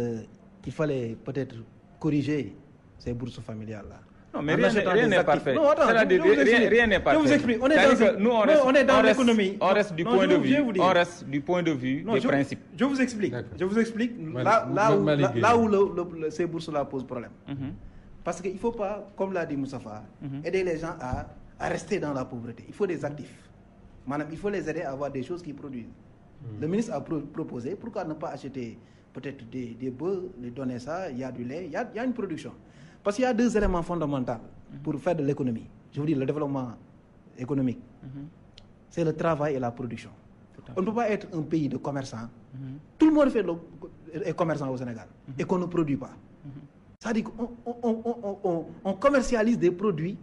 il fallait peut-être corriger ces bourses familiales-là. Non, mais rien n'est parfait. Non, attends, rien n'est parfait. Je vous explique. On est dans l'économie. On reste du point de vue des principes. Je vous explique. Là où ces bourses-là posent problème. Parce qu'il ne faut pas, comme l'a dit Moustapha, aider les gens à rester dans la pauvreté. Il faut des actifs. Madame, il faut les aider à avoir des choses qui produisent. Le ministre a proposé, pourquoi ne pas acheter peut-être des bœufs, les donner ça, il y a du lait, il y a une production. Parce qu'il y a 2 éléments fondamentaux pour faire de l'économie. Je vous dis, le développement économique, c'est le travail et la production. On ne peut pas être un pays de commerçants. Tout le monde est commerçant au Sénégal et qu'on ne produit pas. C'est-à-dire qu'on commercialise des produits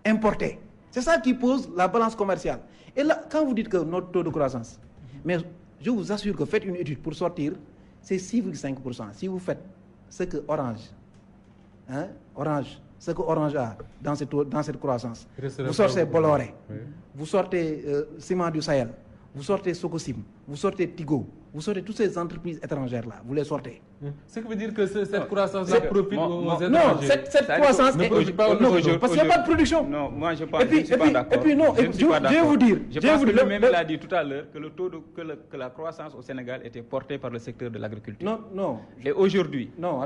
importés. C'est ça qui pose la balance commerciale. Et là, quand vous dites que notre taux de croissance, mais je vous assure que faites une étude pour sortir, c'est 6,5%. Si vous faites ce que ce que Orange a dans cette croissance, vous sortez Bolloré, vous sortez Ciment du Sahel, vous sortez Socosim, vous sortez Tigo, vous sortez toutes ces entreprises étrangères-là, vous les sortez. Ce qui veut dire que cette croissance-là profite aux étrangers. Non, cette croissance est... Non, parce qu'il n'y a pas de production. Non, moi je pense, je ne suis pas d'accord. Et puis non, je vais vous dire... Je pense que lui-même il a dit tout à l'heure que le taux que la croissance au Sénégal était portée par le secteur de l'agriculture. Non. Et aujourd'hui... Non,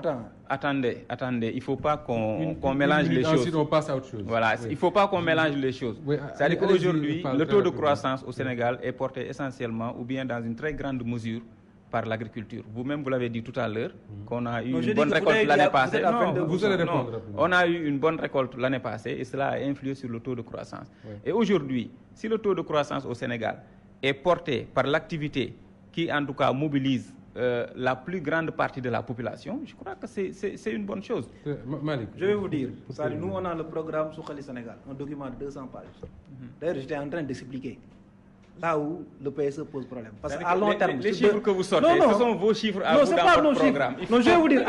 Attendez, il ne faut pas qu'on mélange les choses. Ensuite, on passe à autre chose. Voilà, il ne faut pas qu'on mélange les choses. C'est-à-dire qu'aujourd'hui, le taux de croissance au Sénégal est porté essentiellement ou bien dans une très grande mesure par l'agriculture. Vous-même, vous l'avez dit tout à l'heure, qu'on a eu une bonne récolte l'année passée. Vous allez répondre. On a eu une bonne récolte l'année passée et cela a influé sur le taux de croissance. Et aujourd'hui, si le taux de croissance au Sénégal est porté par l'activité qui, en tout cas, mobilise la plus grande partie de la population, je crois que c'est une bonne chose. Malik, je vais vous dire, nous on a le programme Sukhali Sénégal, un document de 200 pages. D'ailleurs, j'étais en train d'expliquer là où le PSE pose problème. Parce qu'à long terme... Les chiffres que vous sortez, ce sont vos chiffres à vous dans votre programme. Non, je vais vous dire,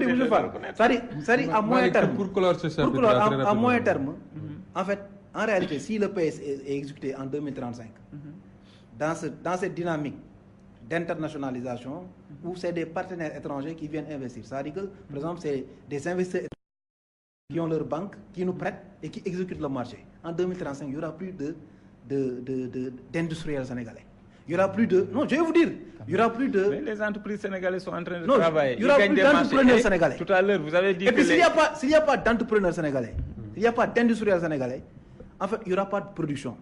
M. Fall, c'est-à-dire à moyen terme, à moyen terme, en fait, en réalité, si le PS est exécuté en 2035, dans cette dynamique d'internationalisation, où c'est des partenaires étrangers qui viennent investir, c'est-à-dire que, par exemple, c'est des investisseurs étrangers qui ont leur banque, qui nous prêtent et qui exécutent le marché. En 2035, il n'y aura plus d'industriels sénégalais. Il n'y aura plus de... Non, je vais vous dire, il n'y aura plus de... Mais les entreprises sénégalaises sont en train de travailler. Il n'y aura plus d'entrepreneurs sénégalais. Tout à l'heure, vous avez dit et puis, s'il n'y a pas d'entrepreneurs sénégalais, s'il n'y a pas d'industriels sénégalais, en fait, il n'y aura pas de production.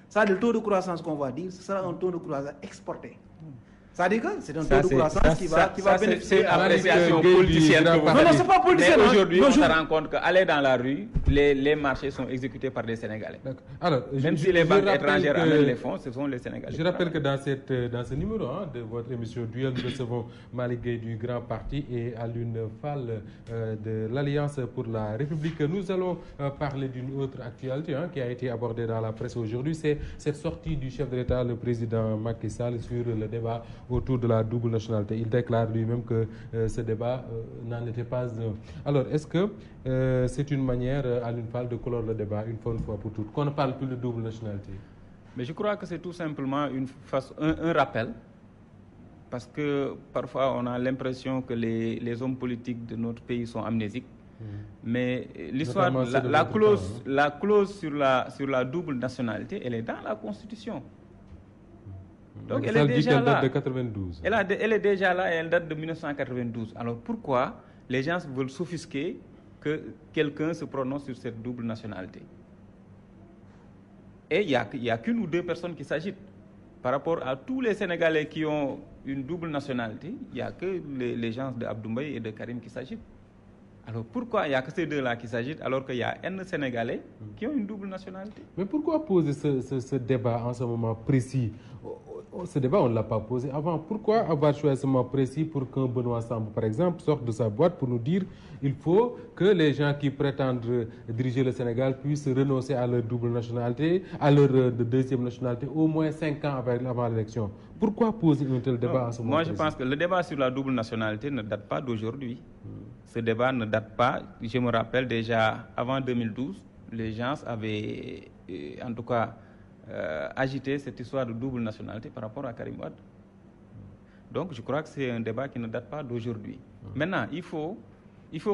Ça, le taux de croissance qu'on va dire, ce sera un taux de croissance exporté. C'est-à-dire que c'est un taux de croissance qui va bénéficier... C'est une appréciation politicienne que vous faites. Non, c'est pas politicien. Mais aujourd'hui, on se rend compte qu'aller dans la rue, les marchés sont exécutés par des Sénégalais. Alors, même si les banques étrangères amènent les fonds, ce sont les Sénégalais. Je rappelle que dans ce numéro de votre émission Duel, nous recevons Malick Gueye du Grand Parti et Alioune Fall de l'Alliance pour la République. Nous allons parler d'une autre actualité qui a été abordée dans la presse aujourd'hui. C'est cette sortie du chef de l'État, le président Macky Sall, sur le débat autour de la double nationalité. Il déclare lui-même que ce débat n'en était pas un. Alors, est-ce que c'est une manière, Alioune Fall, de clore le débat une fois pour toutes, qu'on ne parle plus de double nationalité? Mais je crois que c'est tout simplement un rappel, parce que parfois on a l'impression que les hommes politiques de notre pays sont amnésiques. Mais l'histoire, la clause sur la double nationalité, elle est dans la Constitution. Donc elle est déjà là. Date de 92. Elle est déjà là et elle date de 1992. Alors pourquoi les gens veulent s'offusquer que quelqu'un se prononce sur cette double nationalité? Et il n'y a qu'une ou deux personnes qui s'agitent. Par rapport à tous les Sénégalais qui ont une double nationalité, il n'y a que les gens de Abdoumbaye et de Karim qui s'agitent. Alors pourquoi il n'y a que ces deux-là qui s'agitent alors qu'il y a N Sénégalais qui ont une double nationalité? Mais pourquoi poser ce débat en ce moment précis? Ce débat, on ne l'a pas posé avant. Pourquoi avoir choisi ce moment précis pour qu'un Benoît Sambou, par exemple, sorte de sa boîte pour nous dire qu'il faut que les gens qui prétendent diriger le Sénégal puissent renoncer à leur double nationalité, à leur deuxième nationalité, au moins 5 ans avant l'élection? Pourquoi poser un tel débat en ce moment précis? Moi, je pense que le débat sur la double nationalité ne date pas d'aujourd'hui. Ce débat ne date pas, je me rappelle déjà, avant 2012, les gens avaient, en tout cas, agité cette histoire de double nationalité par rapport à Karim Wade. Donc je crois que c'est un débat qui ne date pas d'aujourd'hui. Maintenant, il faut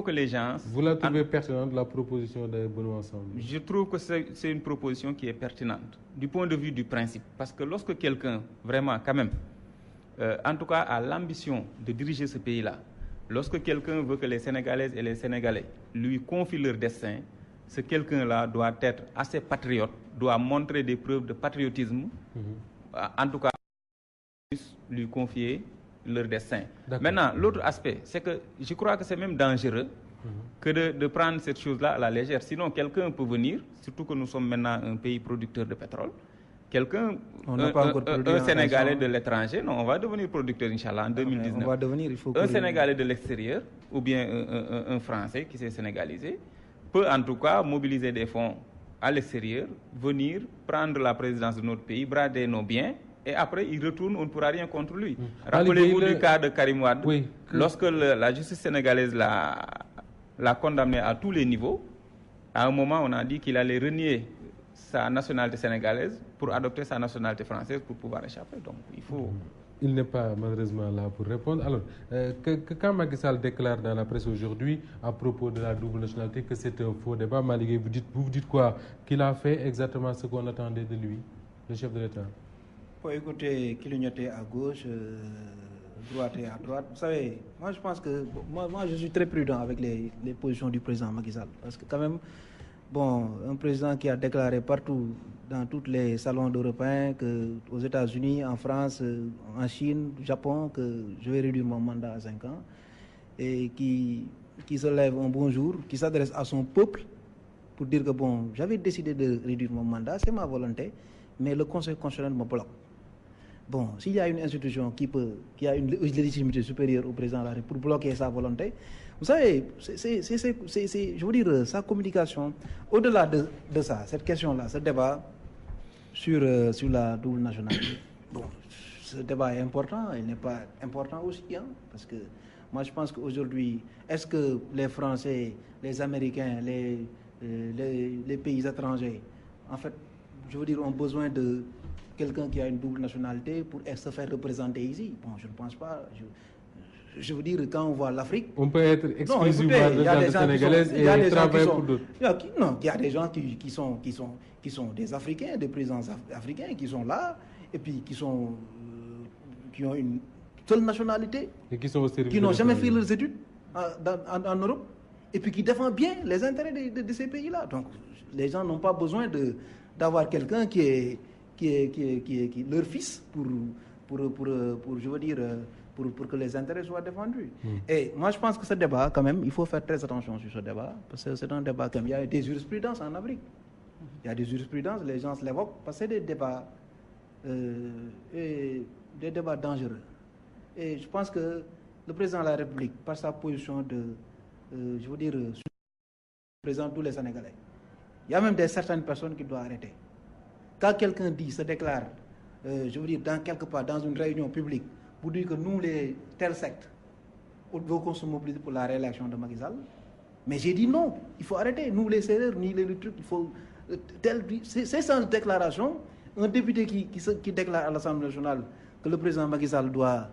que les gens... Vous la trouvez pertinente, la proposition de Benoît Sambou? Je trouve que c'est une proposition qui est pertinente du point de vue du principe. Parce que lorsque quelqu'un, vraiment, quand même, en tout cas, a l'ambition de diriger ce pays-là, lorsque quelqu'un veut que les Sénégalaises et les Sénégalais lui confient leur destin, ce quelqu'un-là doit être assez patriote, doit montrer des preuves de patriotisme, en tout cas, lui confier leur destin. Maintenant, l'autre aspect, c'est que je crois que c'est même dangereux que de prendre cette chose-là à la légère. Sinon, quelqu'un peut venir, surtout que nous sommes maintenant un pays producteur de pétrole, un Sénégalais de l'étranger, non, on va devenir producteur, Inch'Allah, en 2019. On va devenir, il faut un Sénégalais de l'extérieur, ou bien un Français qui s'est sénégalisé, peut en tout cas mobiliser des fonds à l'extérieur, venir prendre la présidence de notre pays, brader nos biens, et après il retourne, on ne pourra rien contre lui. Rappelez-vous du cas de Karim Wade, lorsque la justice sénégalaise l'a condamné à tous les niveaux, à un moment on a dit qu'il allait renier sa nationalité sénégalaise pour adopter sa nationalité française pour pouvoir échapper. Donc il faut... Il n'est pas malheureusement là pour répondre. Alors, quand Macky Sall déclare dans la presse aujourd'hui à propos de la double nationalité que c'est un faux débat, Malick, vous dites quoi? Qu'il a fait exactement ce qu'on attendait de lui, le chef de l'État? Pour écouter clignoter à gauche, droiter à droite, vous savez, moi je pense que moi je suis très prudent avec les positions du président Macky Sall, parce que quand même, bon, un président qui a déclaré partout dans tous les salons européens, aux États-Unis, en France, en Chine, au Japon, que je vais réduire mon mandat à 5 ans, et qui se lève un bon jour, qui s'adresse à son peuple pour dire que bon, j'avais décidé de réduire mon mandat, c'est ma volonté, mais le Conseil constitutionnel me bloque. Bon, s'il y a une institution qui a une légitimité supérieure au président de la République pour bloquer sa volonté, vous savez, je veux dire, sa communication, au-delà de ça, cette question-là, ce débat sur la double nationalité, bon, ce débat est important, il n'est pas important aussi, hein, parce que moi je pense qu'aujourd'hui, est-ce que les Français, les Américains, les pays étrangers, en fait, je veux dire, ont besoin de quelqu'un qui a une double nationalité pour se faire représenter ici? Bon, je ne pense pas. Je veux dire, quand on voit l'Afrique... On peut être exclusivement de gens sénégalaises et travailler pour d'autres. Non, il y a des gens qui sont des Africains, des présidents africains, qui sont là, et puis qui ont une seule nationalité, et qui n'ont jamais fait leurs études en Europe, et puis qui défendent bien les intérêts de ces pays-là. Donc, les gens n'ont pas besoin d'avoir quelqu'un qui est leur fils pour je veux dire, pour que les intérêts soient défendus. Et moi, je pense que ce débat, quand même, il faut faire très attention sur ce débat, parce que c'est un débat comme il y a des jurisprudences en Afrique. Il y a des jurisprudences, les gens se l'évoquent, parce que c'est des débats dangereux. Et je pense que le président de la République, par sa position je veux dire, présente tous les Sénégalais, il y a même certaines personnes qui doivent arrêter. Quand quelqu'un se déclare, je veux dire, quelque part, dans une réunion publique, pour dire que nous, les telles sectes, on veut qu'on se mobilise pour la réélection de Macky Sall, mais j'ai dit non, il faut arrêter. Nous, les serreurs, ni les trucs, il faut... C'est sans déclaration, un député qui déclare à l'Assemblée nationale que le président Macky Sall doit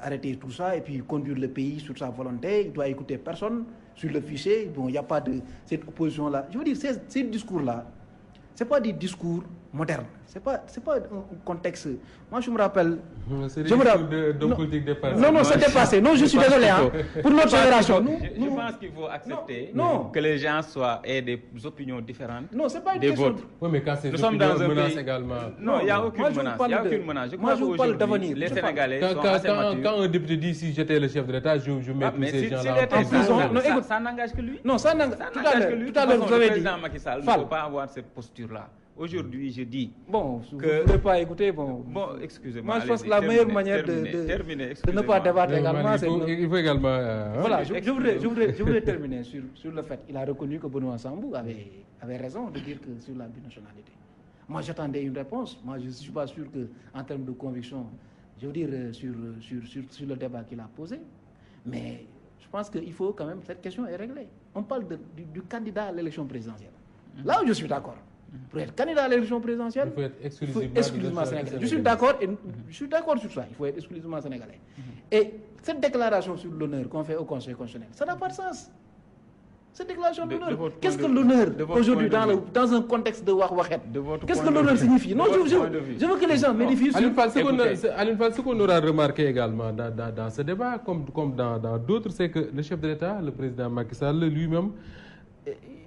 arrêter tout ça et puis conduire le pays sur sa volonté, il doit écouter personne sur le fichier. Bon, il n'y a pas de cette opposition-là. Je veux dire, ces discours-là, c'est pas des discours modernes. C'est pas un contexte. Moi, je me rappelle. C'est des discours d'hommes politiques dépassés. Non, c'est dépassé. Non, je suis désolé. Hein. Pour notre génération. Je pense qu'il faut accepter que les gens aient des opinions différentes. Non, c'est pas une des question. vôtres. Oui, mais quand c'est nous sommes dans un menace pays également. Non, il n'y a aucune menace. Il n'y a aucune menace. Je crois qu'aujourd'hui, les Sénégalais sont assez matures. Quand un député dit si j'étais le chef de l'État, je mets tous ces gens-là en prison. Ça n'engage que lui. Non, ça n'engage que lui. Tout à l'heure, vous avez dit. Le président Macky Sall ne peut pas avoir cette posture-là. Aujourd'hui, je dis bon, vous ne voulez pas écouter, bon, excusez-moi. Moi, je pense que la meilleure manière de ne pas débattre également, c'est... Il faut également... Voilà, je voudrais terminer sur le fait qu'il a reconnu que Benoît Sambou avait raison de dire que sur la binationalité. Moi, j'attendais une réponse. Moi, je ne suis pas sûr qu'en termes de conviction, je veux dire, sur le débat qu'il a posé, mais je pense qu'il faut quand même... Cette question est réglée. On parle du candidat à l'élection présidentielle. Là où je suis d'accord. Pour être candidat à l'élection présidentielle, il faut être exclusivement sénégalais. Je suis d'accord sur ça. Il faut être exclusivement sénégalais. Et cette déclaration sur l'honneur qu'on fait au Conseil constitutionnel, ça n'a pas de sens. Cette déclaration d'honneur, qu'est-ce que l'honneur aujourd'hui dans un contexte de wak-waket? Qu'est-ce que l'honneur signifie? Non, je veux que les gens m'édifient sur... Aline Fall, ce qu'on aura remarqué également dans ce débat, comme dans d'autres, c'est que le chef de l'État, le président Macky Sall, lui-même,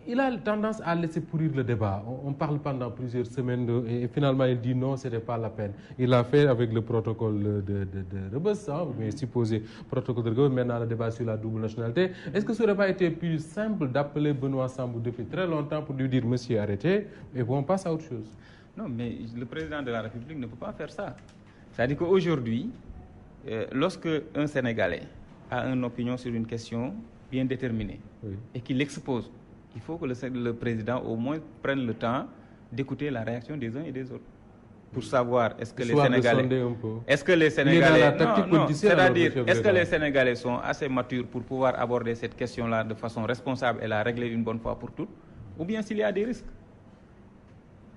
il a tendance à laisser pourrir le débat. On parle pendant plusieurs semaines et finalement il dit non, ce n'était pas la peine. Il l'a fait avec le protocole de Rebeuss, mais supposé protocole de Rebeuss, maintenant le débat sur la double nationalité. Est-ce que ça n'aurait pas été plus simple d'appeler Benoît Sambou depuis très longtemps pour lui dire monsieur arrêtez et on passe à autre chose? Non, mais le président de la République ne peut pas faire ça. C'est-à-dire qu'aujourd'hui, lorsque un Sénégalais a une opinion sur une question bien déterminée et qu'il l'expose, il faut que le président au moins prenne le temps d'écouter la réaction des uns et des autres pour savoir est-ce que les Sénégalais, c'est-à-dire est-ce que les Sénégalais sont assez matures pour pouvoir aborder cette question-là de façon responsable et la régler une bonne fois pour toutes, ou bien s'il y a des risques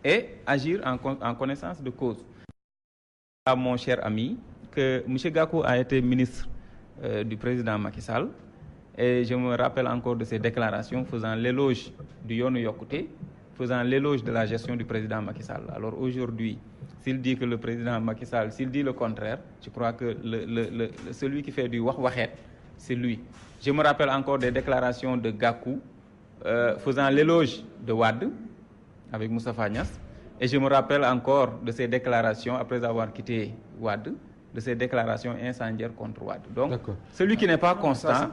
et agir en connaissance de cause. À mon cher ami que M. Gakou a été ministre du président Macky Sall. Et je me rappelle encore de ses déclarations faisant l'éloge du Yoonu Yokkute, faisant l'éloge de la gestion du président Macky Sall. Alors aujourd'hui, s'il dit que le président Macky Sall, s'il dit le contraire, je crois que celui qui fait du wax-waxet, c'est lui. Je me rappelle encore des déclarations de Gakou faisant l'éloge de Wade avec Moustapha Niasse. Et je me rappelle encore de ses déclarations après avoir quitté Wade, de ses déclations incendiaires contre Wade. Donc, celui qui n'est pas constant,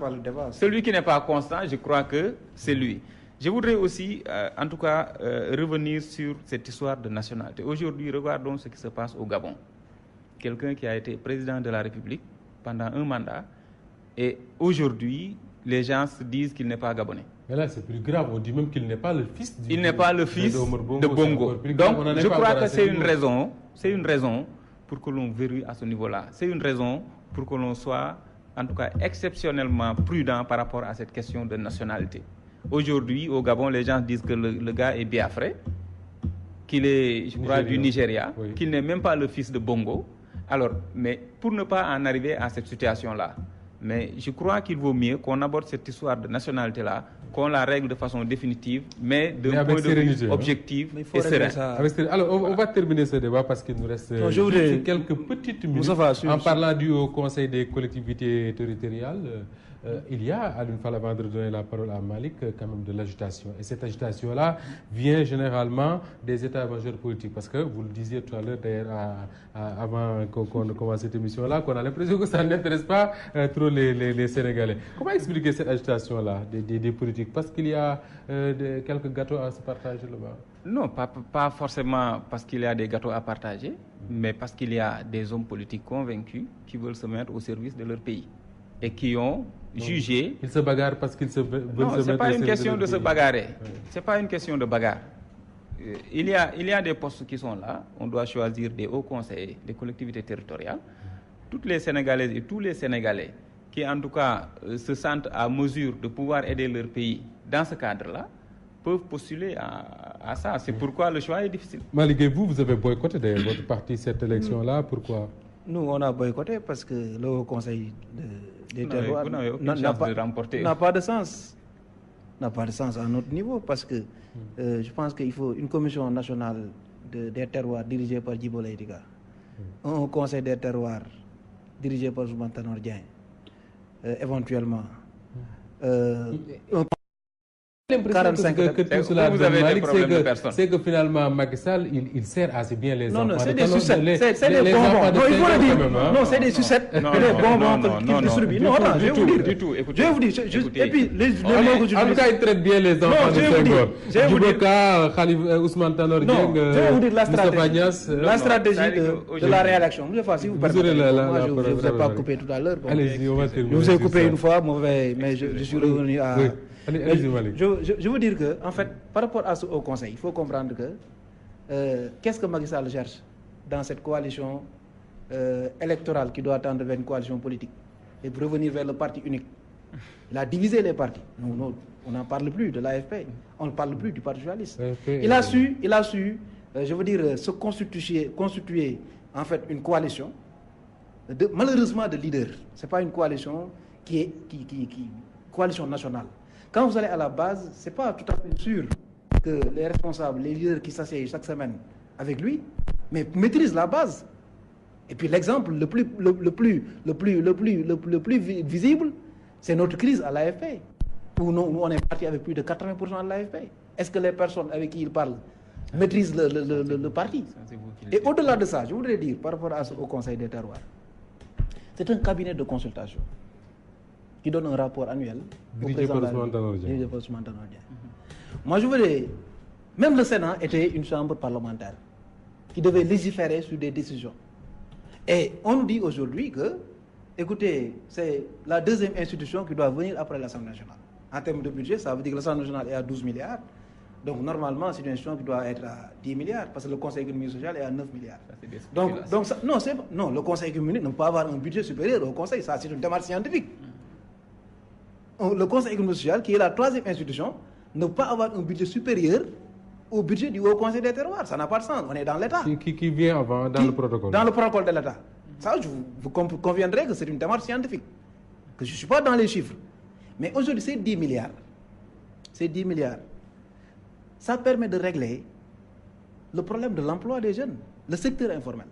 je crois que c'est lui. Je voudrais aussi, en tout cas, revenir sur cette histoire de nationalité. Aujourd'hui, regardons ce qui se passe au Gabon. Quelqu'un qui a été président de la République pendant un mandat, et aujourd'hui, les gens se disent qu'il n'est pas gabonais. Mais là, c'est plus grave. On dit même qu'il n'est pas le fils de Bongo. Donc, je crois que c'est une raison pour que l'on verrouille à ce niveau-là. C'est une raison pour que l'on soit, en tout cas, exceptionnellement prudent par rapport à cette question de nationalité. Aujourd'hui, au Gabon, les gens disent que le gars est biafrais, qu'il est, je crois, du Nigeria, qu'il n'est même pas le fils de Bongo. Alors, mais pour ne pas en arriver à cette situation-là, mais je crois qu'il vaut mieux qu'on aborde cette histoire de nationalité-là, qu'on la règle de façon définitive, mais d'un point de vue objectif et serein. Alors, on va terminer ce débat parce qu'il nous reste quelques petites minutes. En parlant du Haut Conseil des collectivités territoriales, il y a, Alioune Fall, avant de donner la parole à Malick, quand même de l'agitation. Et cette agitation-là vient généralement des états-majors politiques. Parce que vous le disiez tout à l'heure, d'ailleurs, avant qu'on commence cette émission-là, qu'on a l'impression que ça n'intéresse pas trop les Sénégalais. Comment expliquer cette agitation-là des politiques? Parce qu'il y a quelques gâteaux à se partager là-bas. Non, pas forcément parce qu'il y a des gâteaux à partager, mais parce qu'il y a des hommes politiques convaincus qui veulent se mettre au service de leur pays et qui ont jugé... Ils se bagarrent parce qu'ils veulent se mettre... Non, ce n'est pas une question de se bagarrer. Ce n'est pas une question de bagarre. Il y a des postes qui sont là. On doit choisir des hauts conseillers, des collectivités territoriales. Toutes les Sénégalaises et tous les Sénégalais qui, en tout cas, se sentent à mesure de pouvoir aider leur pays dans ce cadre-là, peuvent postuler à ça. C'est pourquoi le choix est difficile. Malick, vous avez boycotté d'ailleurs votre parti cette élection-là. Pourquoi? Nous, on a boycotté parce que le Haut Conseil des terroirs n'a pas de sens. N'a pas de sens à notre niveau parce que je pense qu'il faut une commission nationale des terroirs dirigée par Djibo Leïdiga, un Conseil des terroirs dirigé par Ousmane Tanor Dieng, éventuellement. L'impression que tout cela c'est que finalement Macky Sall il sert assez bien les enfants. Non, c'est des sucettes, c'est des bonbons. Non, il faut le dire. Non, c'est des sucettes, des bonbons qu'il distribue. Non, attends, je vais vous dire. Je vais vous dire. Et puis les mots que je en tout cas, il traite bien les enfants de Senghor. Djiboka, Khalif, Ousmane Tanor Dieng, Moustapha Niasse. La stratégie de la réaction. Si vous permettez, moi je ne vous ai pas coupé tout à l'heure. Allez-y, on va terminer. Je vous ai coupé une fois, mais je suis revenu à... Je veux dire que, en fait, par rapport au Conseil, il faut comprendre que qu'est-ce que Macky Sall cherche dans cette coalition électorale qui doit tendre vers une coalition politique et pour revenir vers le parti unique. Il a divisé les partis. On n'en parle plus de l'AFP, on ne parle plus du Parti socialiste. Il a su, je veux dire, se constituer en fait une coalition, malheureusement de leaders. Ce n'est pas une coalition qui est coalition nationale. Quand vous allez à la base, ce n'est pas tout à fait sûr que les responsables, les leaders qui s'assiedent chaque semaine avec lui, mais maîtrisent la base. Et puis l'exemple le plus visible, c'est notre crise à l'AFP. où nous, on est parti avec plus de 80% de l'AFP. Est-ce que les personnes avec qui il parle maîtrisent le parti? Et au-delà de ça, je voudrais dire, par rapport au Conseil des terroirs, c'est un cabinet de consultation qui donne un rapport annuel au président de la République. Moi, je voudrais... Même le Sénat était une chambre parlementaire qui devait légiférer sur des décisions. Et on nous dit aujourd'hui que, écoutez, c'est la deuxième institution qui doit venir après l'Assemblée nationale. En termes de budget, ça veut dire que l'Assemblée nationale est à 12 milliards. Donc, normalement, c'est une institution qui doit être à 10 milliards, parce que le Conseil économique et social est à 9 milliards. Non, le Conseil économique ne peut pas avoir un budget supérieur au Conseil. Ça, c'est une démarche scientifique. Le Conseil économique et social, qui est la troisième institution, ne peut pas avoir un budget supérieur au budget du Haut Conseil des terroirs. Ça n'a pas de sens. On est dans l'État. Qui vient avant, dans le protocole. Dans le protocole de l'État. Ça, vous conviendrez que c'est une démarche scientifique. Que je ne suis pas dans les chiffres. Mais aujourd'hui, c'est 10 milliards. C'est 10 milliards. Ça permet de régler le problème de l'emploi des jeunes, le secteur informel.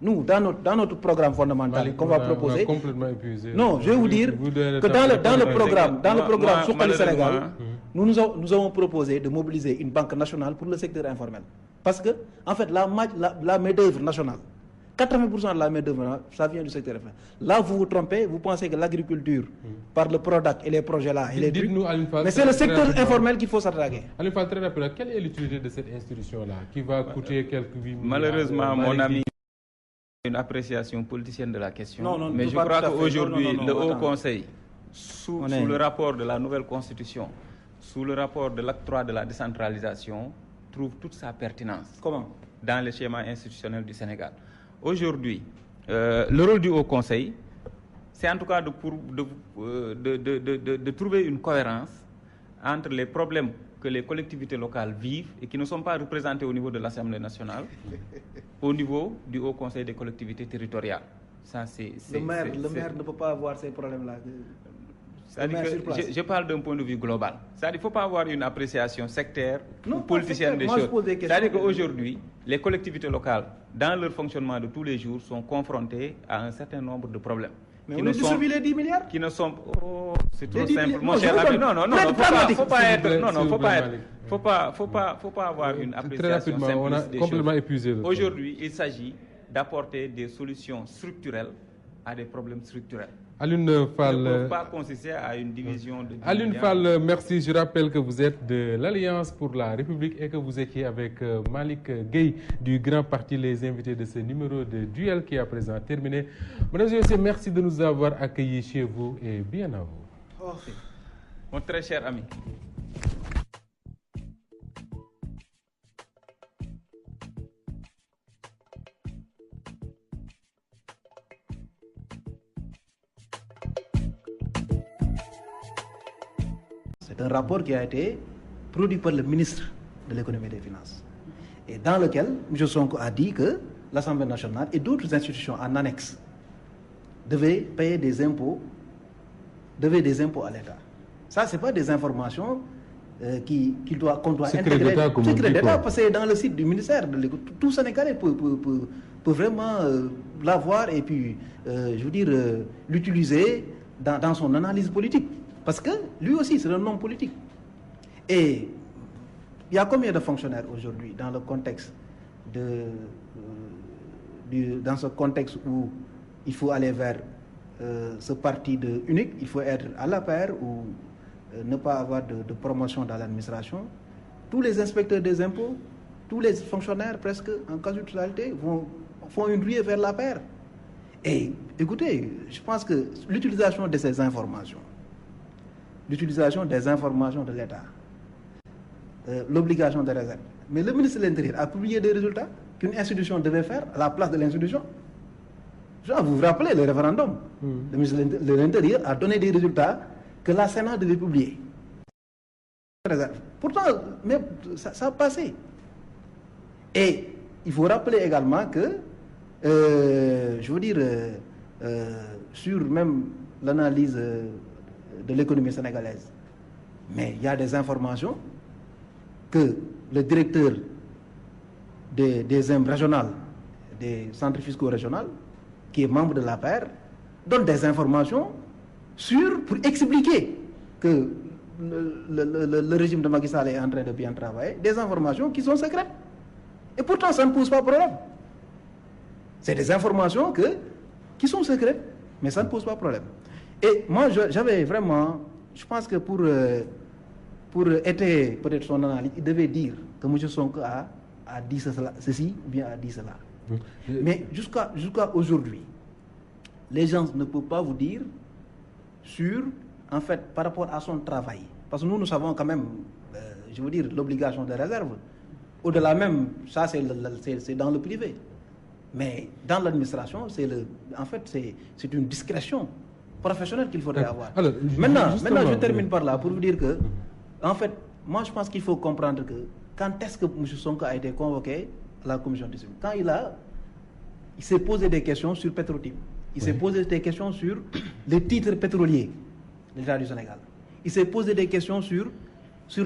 Nous, dans notre programme fondamental qu'on va proposer... complètement épuisé. Non, je vais vous dire que dans le programme sur le Sénégal, nous avons proposé de mobiliser une banque nationale pour le secteur informel. Parce que, en fait, la main-d'œuvre nationale, 80% de la main-d'œuvre, ça vient du secteur informel. Là, vous vous trompez, vous pensez que l'agriculture, par le PRODAC et les projets là, mais c'est le secteur informel qu'il faut s'attaquer. Alioune Fall, très rapidement, quelle est l'utilité de cette institution-là qui va coûter quelques 8 milliards? Malheureusement, mon ami, une appréciation politicienne de la question. Mais je crois qu'aujourd'hui, le Haut Conseil, sous le rapport de la nouvelle Constitution, sous le rapport de l'acte 3 de la décentralisation, trouve toute sa pertinence. Comment? Dans le schéma institutionnel du Sénégal. Aujourd'hui, le rôle du Haut Conseil, c'est en tout cas de trouver une cohérence entre les problèmes que les collectivités locales vivent et qui ne sont pas représentés au niveau de l'Assemblée nationale, au niveau du Haut Conseil des collectivités territoriales. Ça, le maire ne peut pas avoir ces problèmes-là. Je parle d'un point de vue global. C'est-à-dire qu'il ne faut pas avoir une appréciation sectaire ou politicienne des choses. C'est-à-dire qu'aujourd'hui, les collectivités locales, dans leur fonctionnement de tous les jours, sont confrontées à un certain nombre de problèmes. Mais on a distribué les 10 milliards qui ne sont... Oh, c'est trop simple. Mon cher ami, faut pas avoir une appréciation simpliste des choses. Aujourd'hui, il s'agit d'apporter des solutions structurelles à des problèmes structurels. Alioune Fall, ne peuvent pas consister à une division de... Alioune Fall, merci. Je rappelle que vous êtes de l'Alliance pour la République et que vous étiez avec Malick Gueye du Grand Parti, les invités de ce numéro de duel qui est à présent terminé. Mesdames et messieurs, merci de nous avoir accueillis chez vous et bien à vous. Oh, mon très cher ami. C'est un rapport qui a été produit par le ministre de l'économie et des finances et dans lequel M. Sonko a dit que l'Assemblée nationale et d'autres institutions en annexe devaient payer des impôts à l'État. Ça, ce n'est pas des informations qu'on doit intégrer. Secret d'État, parce que c'est dans le site du ministère. Tout Sénégalais peut vraiment l'avoir et puis, je veux dire, l'utiliser dans son analyse politique. Parce que lui aussi, c'est un homme politique. Et il y a combien de fonctionnaires aujourd'hui dans le contexte dans ce contexte où il faut aller vers ce parti unique, il faut être à la paire ou ne pas avoir de promotion dans l'administration. Tous les inspecteurs des impôts, tous les fonctionnaires presque en quasi-totalité font une ruée vers la paire. Et écoutez, je pense que l'utilisation de ces informations, l'utilisation des informations de l'État, l'obligation de réserve. Mais le ministre de l'Intérieur a publié des résultats qu'une institution devait faire à la place de l'institution. Vous vous rappelez le référendum. Le ministre de l'Intérieur a donné des résultats que la Sénat devait publier. Pourtant, mais ça a passé. Et il faut rappeler également que, je veux dire, sur même l'analyse de l'économie sénégalaise, mais il y a des informations que le directeur des IMP régionales, des centres fiscaux régionaux, qui est membre de l'APR, donne des informations pour expliquer que le régime de Macky Sall est en train de bien travailler, des informations qui sont secrètes. Et pourtant, ça ne pose pas problème. C'est des informations qui sont secrètes, mais ça ne pose pas problème. Et moi, j'avais vraiment... Je pense que pour étayer peut-être son analyse, il devait dire que M. Sonko a dit ceci ou bien a dit cela. Mais jusqu'à aujourd'hui, les gens ne peuvent pas vous dire en fait, par rapport à son travail. Parce que nous savons quand même, je veux dire, l'obligation de réserve. Au-delà même, ça c'est dans le privé. Mais dans l'administration, en fait, c'est une discrétion professionnelle qu'il faudrait avoir. Alors, maintenant, je termine par là pour vous dire que, en fait, moi je pense qu'il faut comprendre que quand est-ce que M. Sonko a été convoqué à la commission de discipline, quand il s'est posé des questions sur Petrotim, il s'est posé des questions sur les titres pétroliers de l'État du Sénégal, il s'est posé des questions sur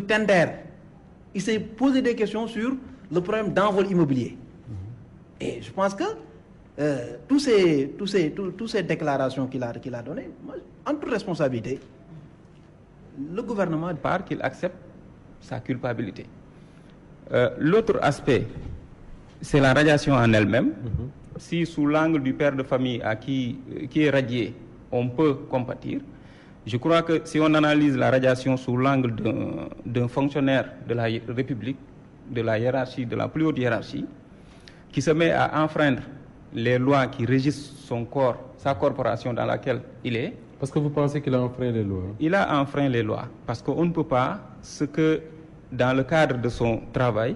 Tender, il s'est posé des questions sur le problème d'envol immobilier. Et je pense que toutes ces déclarations qu'il a données, en toute responsabilité, le gouvernement... Part qu'il accepte sa culpabilité. L'autre aspect, c'est la radiation en elle-même. Si sous l'angle du père de famille qui est radié, on peut compatir, je crois que si on analyse la radiation sous l'angle d'un fonctionnaire de la République, de la hiérarchie, de la plus haute hiérarchie, qui se met à enfreindre les lois qui régissent son corps, sa corporation dans laquelle il est. Parce que vous pensez qu'il a enfreint les lois? Il a enfreint les lois. Parce qu'on ne peut pas, dans le cadre de son travail,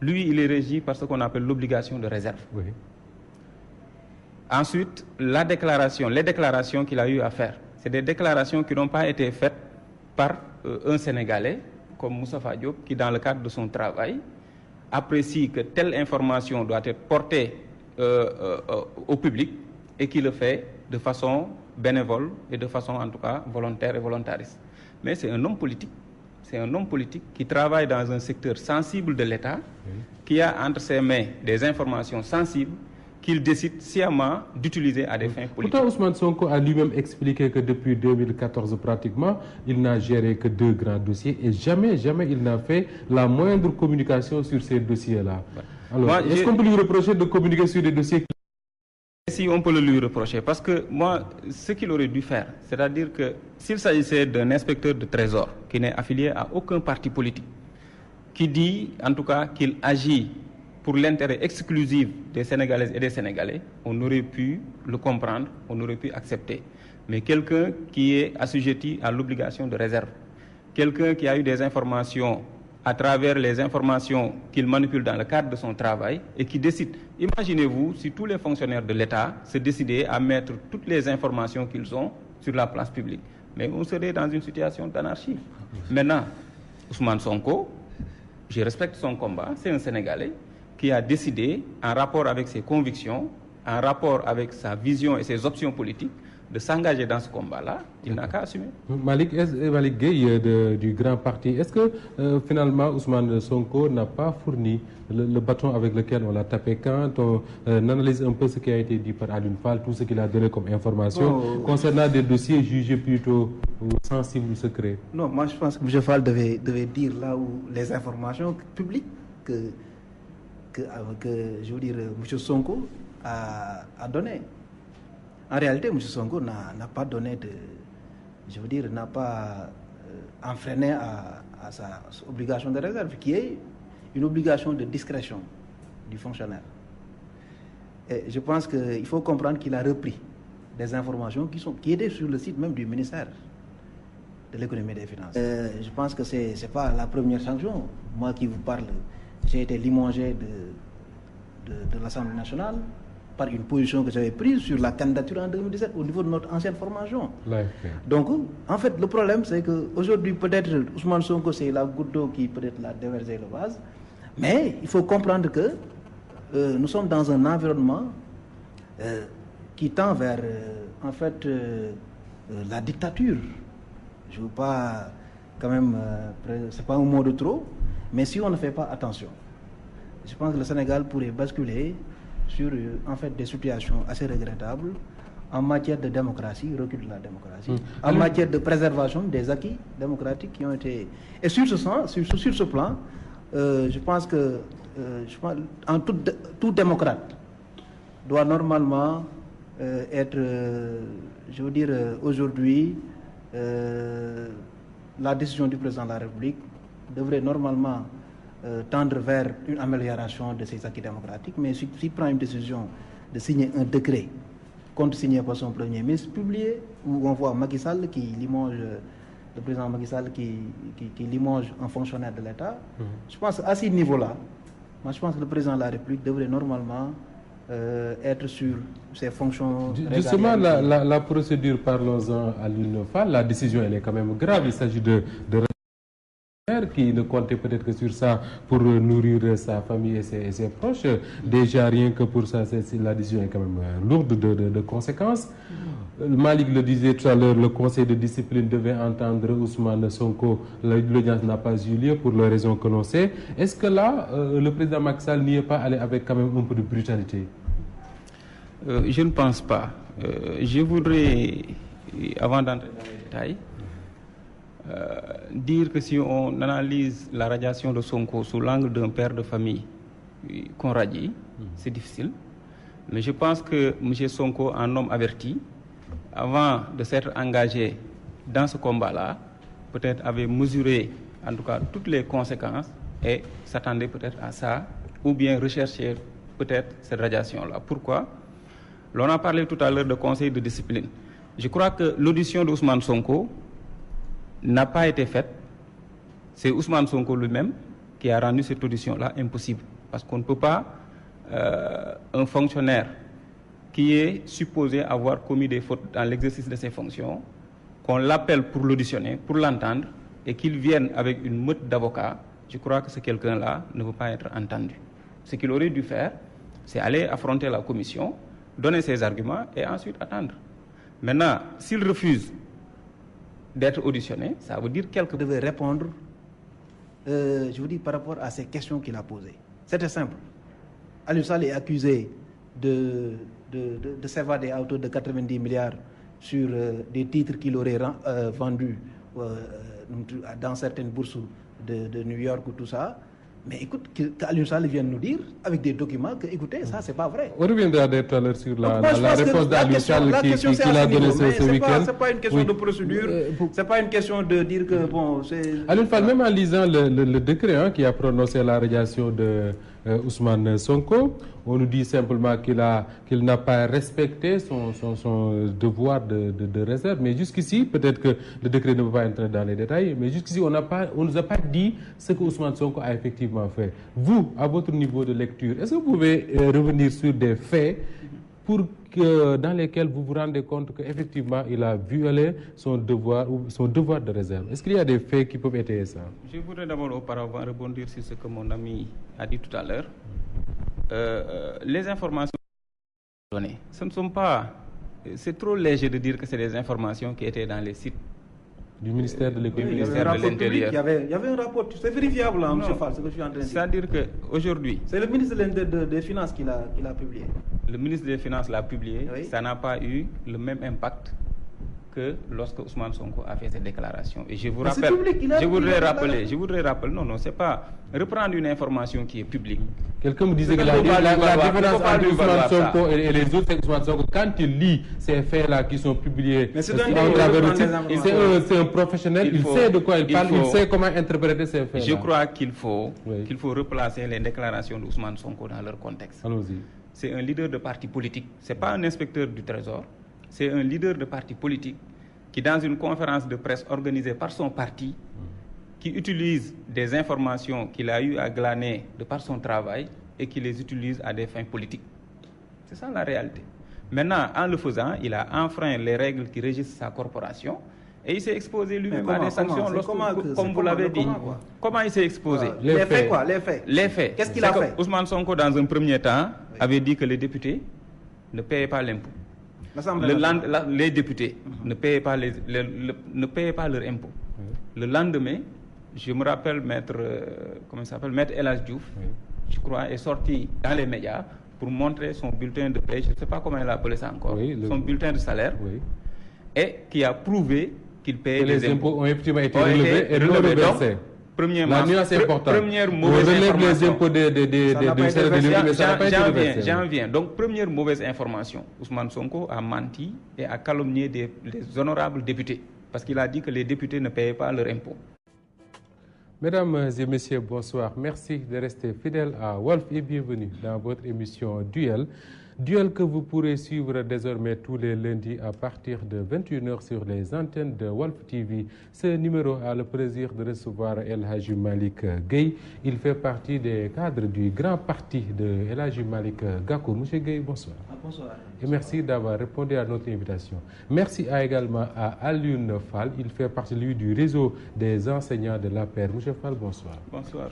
lui, il est régi par ce qu'on appelle l'obligation de réserve. Oui. Ensuite, les déclarations qu'il a eu à faire, c'est des déclarations qui n'ont pas été faites par un Sénégalais, comme Moustapha Diop, qui, dans le cadre de son travail, apprécie que telle information doit être portée au public et qui le fait de façon bénévole et de façon en tout cas volontaire et volontariste. Mais c'est un homme politique. C'est un homme politique qui travaille dans un secteur sensible de l'État, qui a entre ses mains des informations sensibles qu'il décide sciemment d'utiliser à des fins politiques. Pourtant, Ousmane Sonko a lui-même expliqué que depuis 2014 pratiquement, il n'a géré que 2 grands dossiers et jamais il n'a fait la moindre communication sur ces dossiers-là. Alors, est-ce qu'on peut lui reprocher de communiquer sur des dossiers? Si on peut le lui reprocher, parce que moi, ce qu'il aurait dû faire, c'est-à-dire que s'il s'agissait d'un inspecteur de trésor qui n'est affilié à aucun parti politique, qui dit en tout cas qu'il agit pour l'intérêt exclusif des Sénégalaises et des Sénégalais, on aurait pu le comprendre, on aurait pu accepter. Mais quelqu'un qui est assujetti à l'obligation de réserve, quelqu'un qui a eu des informations à travers les informations qu'il manipule dans le cadre de son travail et qui décide. Imaginez-vous si tous les fonctionnaires de l'État se décidaient à mettre toutes les informations qu'ils ont sur la place publique. Mais on serait dans une situation d'anarchie. Maintenant, Ousmane Sonko, je respecte son combat, c'est un Sénégalais qui a décidé, en rapport avec ses convictions, en rapport avec sa vision et ses options politiques, de s'engager dans ce combat-là, il n'a qu'à assumer. Malick Gueye du grand parti, est-ce que finalement Ousmane Sonko n'a pas fourni le bâton avec lequel on l'a tapé quand on analyse un peu ce qui a été dit par Alioune Fall, tout ce qu'il a donné comme information concernant des dossiers jugés plutôt sensibles ou secrets? Non, moi je pense que M. Fall devait dire là où les informations publiques que je veux dire, M. Sonko a donné. En réalité, M. Sonko n'a pas donné n'a pas enfreiné à sa obligation de réserve, qui est une obligation de discrétion du fonctionnaire. Et je pense qu'il faut comprendre qu'il a repris des informations qui étaient sur le site même du ministère de l'économie et des finances. Je pense que c'est pas la première sanction. Moi qui vous parle, j'ai été limogé de l'Assemblée nationale par une position que j'avais prise sur la candidature en 2017 au niveau de notre ancienne formation. Donc, en fait, le problème, c'est qu'aujourd'hui, peut-être, Ousmane Sonko, c'est la goutte d'eau qui peut-être l'a déversé le vase, mais il faut comprendre que nous sommes dans un environnement qui tend vers, en fait, la dictature. Je ne veux pas, quand même, c'est pas un mot de trop, mais si on ne fait pas attention, je pense que le Sénégal pourrait basculer sur en fait des situations assez regrettables en matière de démocratie, recul de la démocratie, en matière de préservation des acquis démocratiques qui ont été... Et sur ce plan, je pense que tout démocrate doit normalement être, je veux dire, aujourd'hui, la décision du président de la République devrait normalement tendre vers une amélioration de ces acquis démocratiques, mais s'il prend une décision de signer un décret contresigné par son Premier ministre, publié, où on voit Macky Sall qui limoge, le président Macky Sall qui limoge un fonctionnaire de l'État, je pense à ce niveau-là, moi je pense que le président de la République devrait normalement être sur ses fonctions. Justement, la procédure, parlons-en à l'une fois, la décision elle est quand même grave, il s'agit de qui ne comptait peut-être que sur ça pour nourrir sa famille et ses proches. Déjà, rien que pour ça, la décision est quand même lourde de conséquences. Malik le disait tout à l'heure, le conseil de discipline devait entendre Ousmane Sonko. L'audience n'a pas eu lieu pour les raisons que l'on sait. Est-ce que là, le président Macky Sall n'y est pas allé avec quand même un peu de brutalité? Je ne pense pas. Je voudrais, avant d'entrer dans les détails, dire que si on analyse la radiation de Sonko sous l'angle d'un père de famille qu'on radie, c'est difficile. Mais je pense que M. Sonko, un homme averti, avant de s'être engagé dans ce combat-là, peut-être avait mesuré en tout cas toutes les conséquences et s'attendait peut-être à ça, ou bien rechercher peut-être cette radiation-là. Pourquoi? L'on a parlé tout à l'heure de conseil de discipline. Je crois que l'audition d'Ousmane Sonko n'a pas été faite. C'est Ousmane Sonko lui-même qui a rendu cette audition-là impossible. Parce qu'on ne peut pas, un fonctionnaire qui est supposé avoir commis des fautes dans l'exercice de ses fonctions, qu'on l'appelle pour l'auditionner, pour l'entendre, et qu'il vienne avec une meute d'avocats, je crois que ce quelqu'un-là ne veut pas être entendu. Ce qu'il aurait dû faire, c'est aller affronter la commission, donner ses arguments et ensuite attendre. Maintenant, s'il refuse d'être auditionné, ça veut dire quelque chose. Devait répondre, je vous dis, par rapport à ces questions qu'il a posées. C'était simple. Aliou Sall est accusé de s'évader à hauteur de 90 milliards sur des titres qu'il aurait vendus dans certaines bourses de New York ou tout ça. Mais écoute, qu'Aliou Sall vienne nous dire, avec des documents, que écoutez, ça, c'est pas vrai. On reviendra tout à l'heure sur la réponse d'Aliou Sall qu'il a donnée ce week-end. C'est pas une question de procédure, c'est pas une question de dire que, bon, c'est... Aliou Fall, même en lisant le décret qui a prononcé la radiation de Ousmane Sonko, on nous dit simplement qu'il n'a pas respecté son devoir de réserve. Mais jusqu'ici, peut-être que le décret ne peut pas entrer dans les détails, mais jusqu'ici, on ne nous a pas dit ce que Ousmane Sonko a effectivement fait. Vous, à votre niveau de lecture, est-ce que vous pouvez revenir sur des faits dans lesquels vous vous rendez compte qu'effectivement, il a violé son devoir de réserve? Est-ce qu'il y a des faits qui peuvent étayer ça? Je voudrais d'abord auparavant rebondir sur ce que mon ami a dit tout à l'heure. Les informations données, ce ne sont pas... C'est trop léger de dire que c'est des informations qui étaient dans les sites du ministère de l'Économie. Il y avait un rapport, c'est vérifiable, M. Fall, ce que je suis en train de dire. C'est-à-dire qu'aujourd'hui... C'est le ministre des Finances qui l'a publié. Le ministre des Finances l'a publié, oui. Ça n'a pas eu le même impact que lorsque Ousmane Sonko a fait cette déclaration. Et je vous rappelle, je voudrais rappeler, non, c'est pas reprendre une information qui est publique. Quelqu'un me disait que la différence entre Ousmane Sonko et les autres, c'est Ousmane Sonko, quand il lit ces faits-là qui sont publiés, c'est un professionnel, il sait de quoi il parle, il sait comment interpréter ces faits. Je crois qu'il faut replacer les déclarations d'Ousmane Sonko dans leur contexte. Allons-y. C'est un leader de parti politique, c'est pas un inspecteur du Trésor. C'est un leader de parti politique qui, dans une conférence de presse organisée par son parti, qui utilise des informations qu'il a eu à glaner de par son travail et qui les utilise à des fins politiques. C'est ça la réalité. Maintenant, en le faisant, il a enfreint les règles qui régissent sa corporation et il s'est exposé lui-même à des sanctions, comme vous l'avez dit. Comment il s'est exposé? Les faits, quoi, les faits. Qu'est-ce qu'il a fait? Ousmane Sonko, dans un premier temps, avait dit que les députés ne payaient pas l'impôt. Les députés ne payaient pas leur impôt. Le lendemain, je me rappelle maître El Hadj Diouf, je crois, est sorti dans les médias pour montrer son bulletin de paie, je ne sais pas comment il a appelé ça encore, son bulletin de salaire, et qui a prouvé qu'il payait des impôts. Les impôts ont effectivement été relevés et reversés. Premièrement, la nuance est importante. Première mauvaise information. Les impôts J'en viens. Donc, première mauvaise information. Ousmane Sonko a menti et a calomnié les honorables députés. Parce qu'il a dit que les députés ne payaient pas leurs impôts. Mesdames et messieurs, bonsoir. Merci de rester fidèles à Walf et bienvenue dans votre émission Duel. Duel que vous pourrez suivre désormais tous les lundis à partir de 21h sur les antennes de Walf TV. Ce numéro a le plaisir de recevoir El Hadji Malick Gueye. Il fait partie des cadres du grand parti de El Hadji Malick Gakou. Monsieur Gueye, bonsoir. Bonsoir. Et merci d'avoir répondu à notre invitation. Merci également à Alioune Fall. Il fait partie, lui, du réseau des enseignants de l'APR. Monsieur Fall, bonsoir. Bonsoir.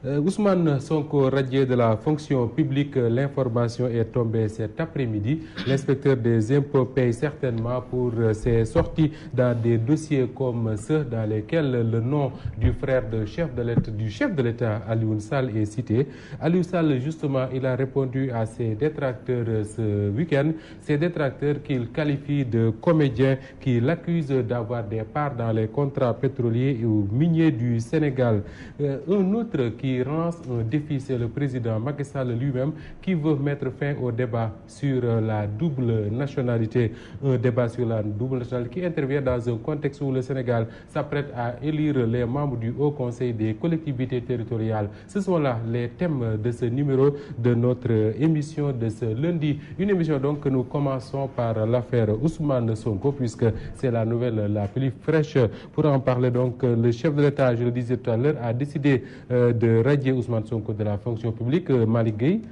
Ousmane Sonko, radié de la fonction publique, l'information est tombée cet après-midi. L'inspecteur des impôts paye certainement pour ses sorties dans des dossiers comme ceux dans lesquels le nom du frère du chef de l'État, Alioune Sall, est cité. Alioune Sall, justement, il a répondu à ses détracteurs ce week-end. Ces détracteurs qu'il qualifie de comédiens, qui l'accusent d'avoir des parts dans les contrats pétroliers ou miniers du Sénégal. Un autre qui lance un défi, c'est le président Macky Sall lui-même, qui veut mettre fin au débat sur la double nationalité. Un débat sur la double nationalité qui intervient dans un contexte où le Sénégal s'apprête à élire les membres du Haut Conseil des collectivités territoriales. Ce sont là les thèmes de ce numéro de notre émission de ce lundi. Une émission donc que nous commençons par l'affaire Ousmane Sonko, puisque c'est la nouvelle la plus fraîche. Pour en parler donc, le chef de l'État, je le disais tout à l'heure, a décidé de radier Ousmane Sonko de la fonction publique. Malick Gueye,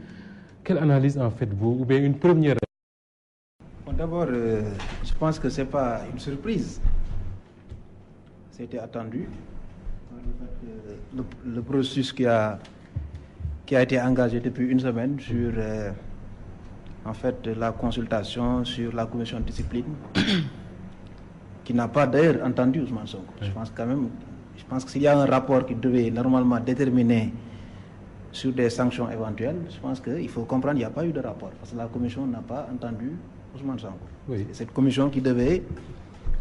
quelle analyse en faites-vous, ou bien une première? Bon, d'abord, je pense que ce n'est pas une surprise. C'était attendu. Le processus qui a été engagé depuis une semaine sur en fait la consultation sur la commission de discipline qui n'a pas d'ailleurs entendu Ousmane Sonko. Je pense que s'il y a un rapport qui devait normalement déterminer sur des sanctions éventuelles, je pense qu'il faut comprendre qu'il n'y a pas eu de rapport parce que la commission n'a pas entendu Ousmane Sonko. Oui. C'est cette commission qui devait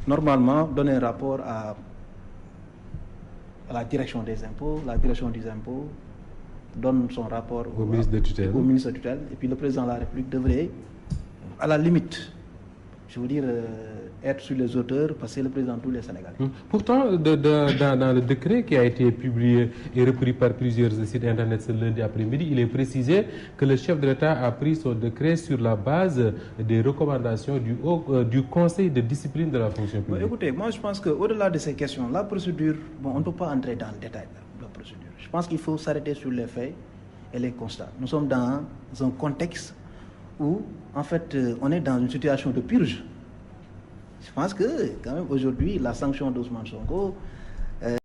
normalement donner un rapport à la direction des impôts. La direction des impôts donne son rapport au ministre de tutelle. Et puis le président de la République devrait, à la limite, je veux dire, être sur les auteurs parce que c'est le président de tous les Sénégalais. Pourtant, dans le décret qui a été publié et repris par plusieurs sites internet ce lundi après-midi, il est précisé que le chef de l'État a pris son décret sur la base des recommandations du Conseil de discipline de la fonction publique. Bon, écoutez, moi je pense qu'au-delà de ces questions, la procédure, on ne peut pas entrer dans le détail de la procédure. Je pense qu'il faut s'arrêter sur les faits et les constats. Nous sommes dans un contexte où, en fait, on est dans une situation de purge. Je pense que, quand même, aujourd'hui, la sanction d'Ousmane Sonko,